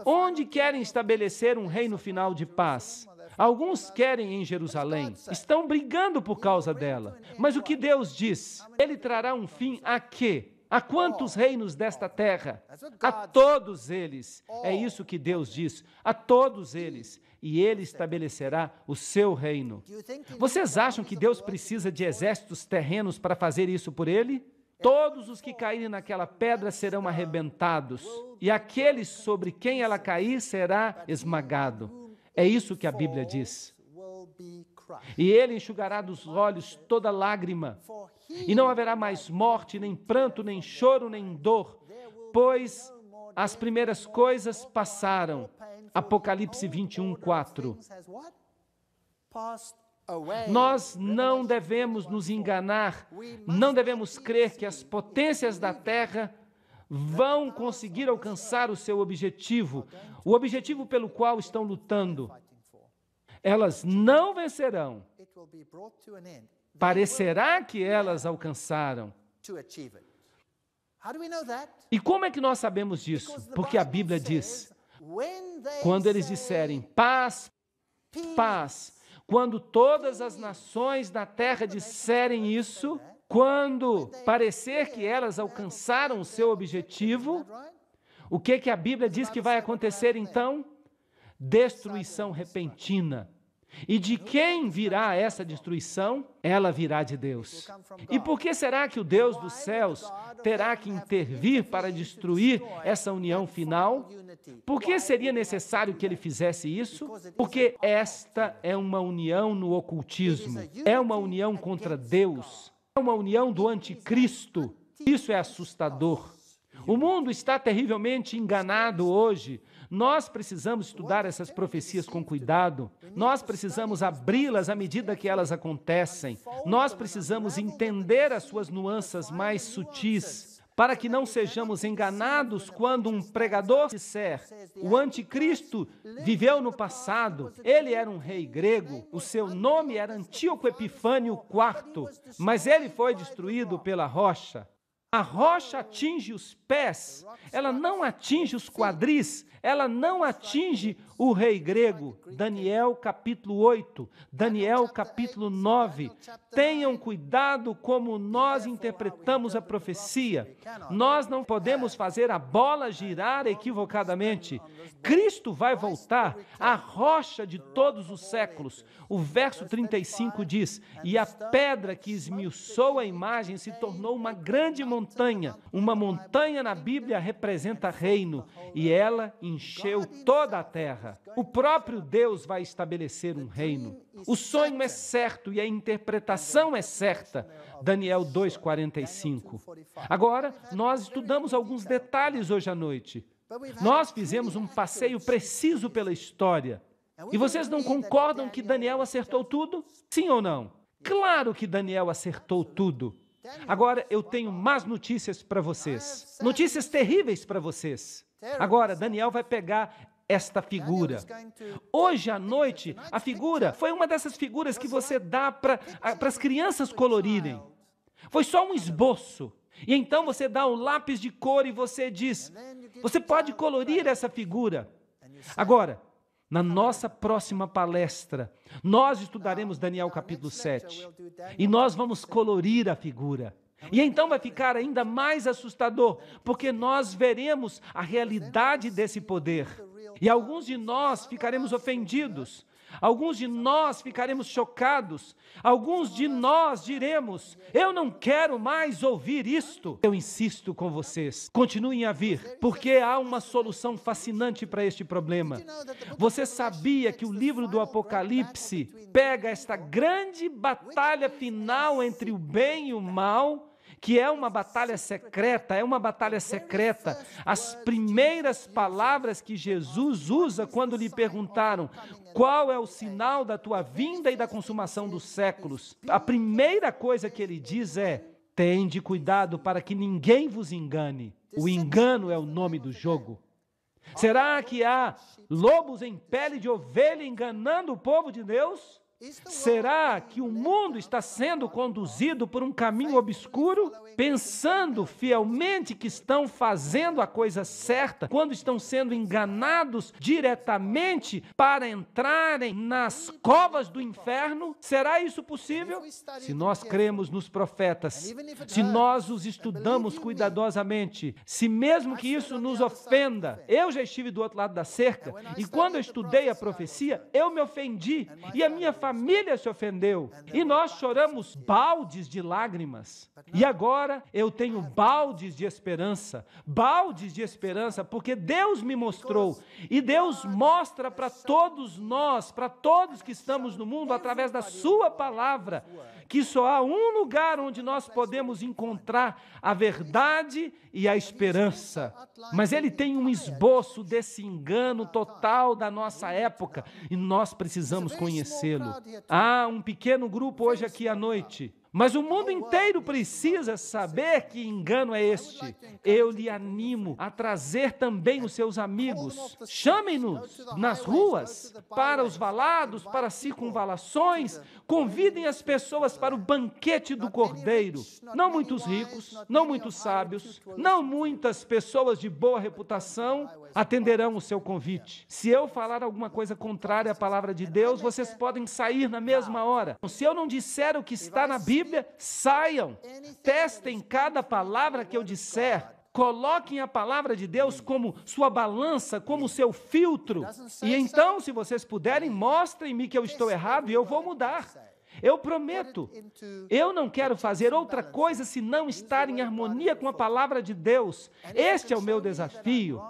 Onde querem estabelecer um reino final de paz? Alguns querem em Jerusalém, estão brigando por causa dela. Mas o que Deus diz? Ele trará um fim a quê? A quantos reinos desta terra? A todos eles. É isso que Deus diz, a todos eles. E ele estabelecerá o seu reino. Vocês acham que Deus precisa de exércitos terrenos para fazer isso por ele? Todos os que caírem naquela pedra serão arrebentados, e aquele sobre quem ela cair será esmagado. É isso que a Bíblia diz. E ele enxugará dos olhos toda lágrima, e não haverá mais morte, nem pranto, nem choro, nem dor, pois as primeiras coisas passaram. Apocalipse 21:4. Nós não devemos nos enganar, não devemos crer que as potências da terra vão conseguir alcançar o seu objetivo, o objetivo pelo qual estão lutando. Elas não vencerão. Parecerá que elas alcançaram. E como é que nós sabemos disso? Porque a Bíblia diz, quando eles disserem paz, paz, quando todas as nações da terra disserem isso, quando parecer que elas alcançaram o seu objetivo, o que a Bíblia diz que vai acontecer então? Destruição repentina. E de quem virá essa destruição? Ela virá de Deus. E por que será que o Deus dos céus terá que intervir para destruir essa união final? Por que seria necessário que ele fizesse isso? Porque esta é uma união no ocultismo. É uma união contra Deus. É uma união do anticristo. Isso é assustador. O mundo está terrivelmente enganado hoje. Nós precisamos estudar essas profecias com cuidado. Nós precisamos abri-las à medida que elas acontecem. Nós precisamos entender as suas nuances mais sutis, para que não sejamos enganados quando um pregador disser: o anticristo viveu no passado, ele era um rei grego, o seu nome era Antíoco Epifânio IV, mas ele foi destruído pela rocha. A rocha atinge os pés, ela não atinge os quadris, ela não atinge o rei grego. Daniel capítulo 8, Daniel capítulo 9. Tenham cuidado como nós interpretamos a profecia. Nós não podemos fazer a bola girar equivocadamente. Cristo vai voltar, a rocha de todos os séculos. O verso 35 diz: e a pedra que esmiuçou a imagem se tornou uma grande montanha montanha. Uma montanha na Bíblia representa reino, e ela encheu toda a terra. O próprio Deus vai estabelecer um reino. O sonho é certo e a interpretação é certa. Daniel 2:45. Agora, nós estudamos alguns detalhes hoje à noite. Nós fizemos um passeio preciso pela história. E vocês não concordam que Daniel acertou tudo? Sim ou não? Claro que Daniel acertou tudo. Agora, eu tenho más notícias para vocês. Notícias terríveis para vocês. Agora, Daniel vai pegar esta figura. Hoje à noite, a figura foi uma dessas figuras que você dá para as crianças colorirem. Foi só um esboço. E então você dá um lápis de cor e você diz, você pode colorir essa figura. Agora, na nossa próxima palestra, nós estudaremos Daniel capítulo 7. E nós vamos colorir a figura. E então vai ficar ainda mais assustador, porque nós veremos a realidade desse poder. E alguns de nós ficaremos ofendidos. Alguns de nós ficaremos chocados. Alguns de nós diremos, eu não quero mais ouvir isto. Eu insisto com vocês, continuem a vir, porque há uma solução fascinante para este problema. Você sabia que o livro do Apocalipse pega esta grande batalha final entre o bem e o mal, que é uma batalha secreta, As primeiras palavras que Jesus usa quando lhe perguntaram qual é o sinal da tua vinda e da consumação dos séculos. A primeira coisa que ele diz é, tende cuidado para que ninguém vos engane. O engano é o nome do jogo. Será que há lobos em pele de ovelha enganando o povo de Deus? Será que o mundo está sendo conduzido por um caminho obscuro, pensando fielmente que estão fazendo a coisa certa, quando estão sendo enganados diretamente para entrarem nas covas do inferno? Será isso possível? Se nós cremos nos profetas, se nós os estudamos cuidadosamente, se mesmo que isso nos ofenda, eu já estive do outro lado da cerca, e quando eu estudei a profecia, eu me ofendi, e a minha família se ofendeu, e nós choramos baldes de lágrimas. E agora eu tenho baldes de esperança, porque Deus me mostrou, e Deus mostra para todos nós, para todos que estamos no mundo, através da sua palavra, que só há um lugar onde nós podemos encontrar a verdade e a esperança. Mas ele tem um esboço desse engano total da nossa época, e nós precisamos conhecê-lo. Há um pequeno grupo hoje aqui à noite, mas o mundo inteiro precisa saber que engano é este. Eu lhe animo a trazer também os seus amigos. Chamem-nos nas ruas, para os valados, para as circunvalações. Convidem as pessoas para o banquete do Cordeiro. Não muitos ricos, não muitos sábios, não muitas pessoas de boa reputação atenderão o seu convite. Se eu falar alguma coisa contrária à palavra de Deus, vocês podem sair na mesma hora. Se eu não disser o que está na Bíblia, saiam, testem cada palavra que eu disser, coloquem a palavra de Deus como sua balança, como seu filtro, e então, se vocês puderem, mostrem-me que eu estou errado e eu vou mudar. Eu prometo, eu não quero fazer outra coisa senão estar em harmonia com a palavra de Deus. Este é o meu desafio.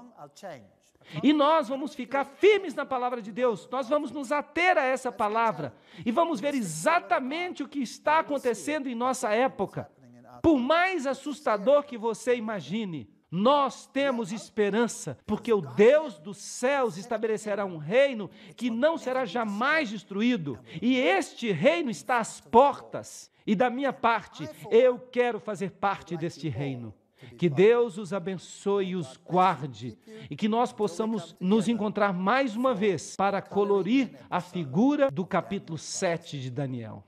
E nós vamos ficar firmes na palavra de Deus, nós vamos nos ater a essa palavra e vamos ver exatamente o que está acontecendo em nossa época. Por mais assustador que você imagine, nós temos esperança, porque o Deus dos céus estabelecerá um reino que não será jamais destruído, e este reino está às portas, e da minha parte, eu quero fazer parte deste reino. Que Deus os abençoe e os guarde, e que nós possamos nos encontrar mais uma vez para colorir a figura do capítulo 7 de Daniel.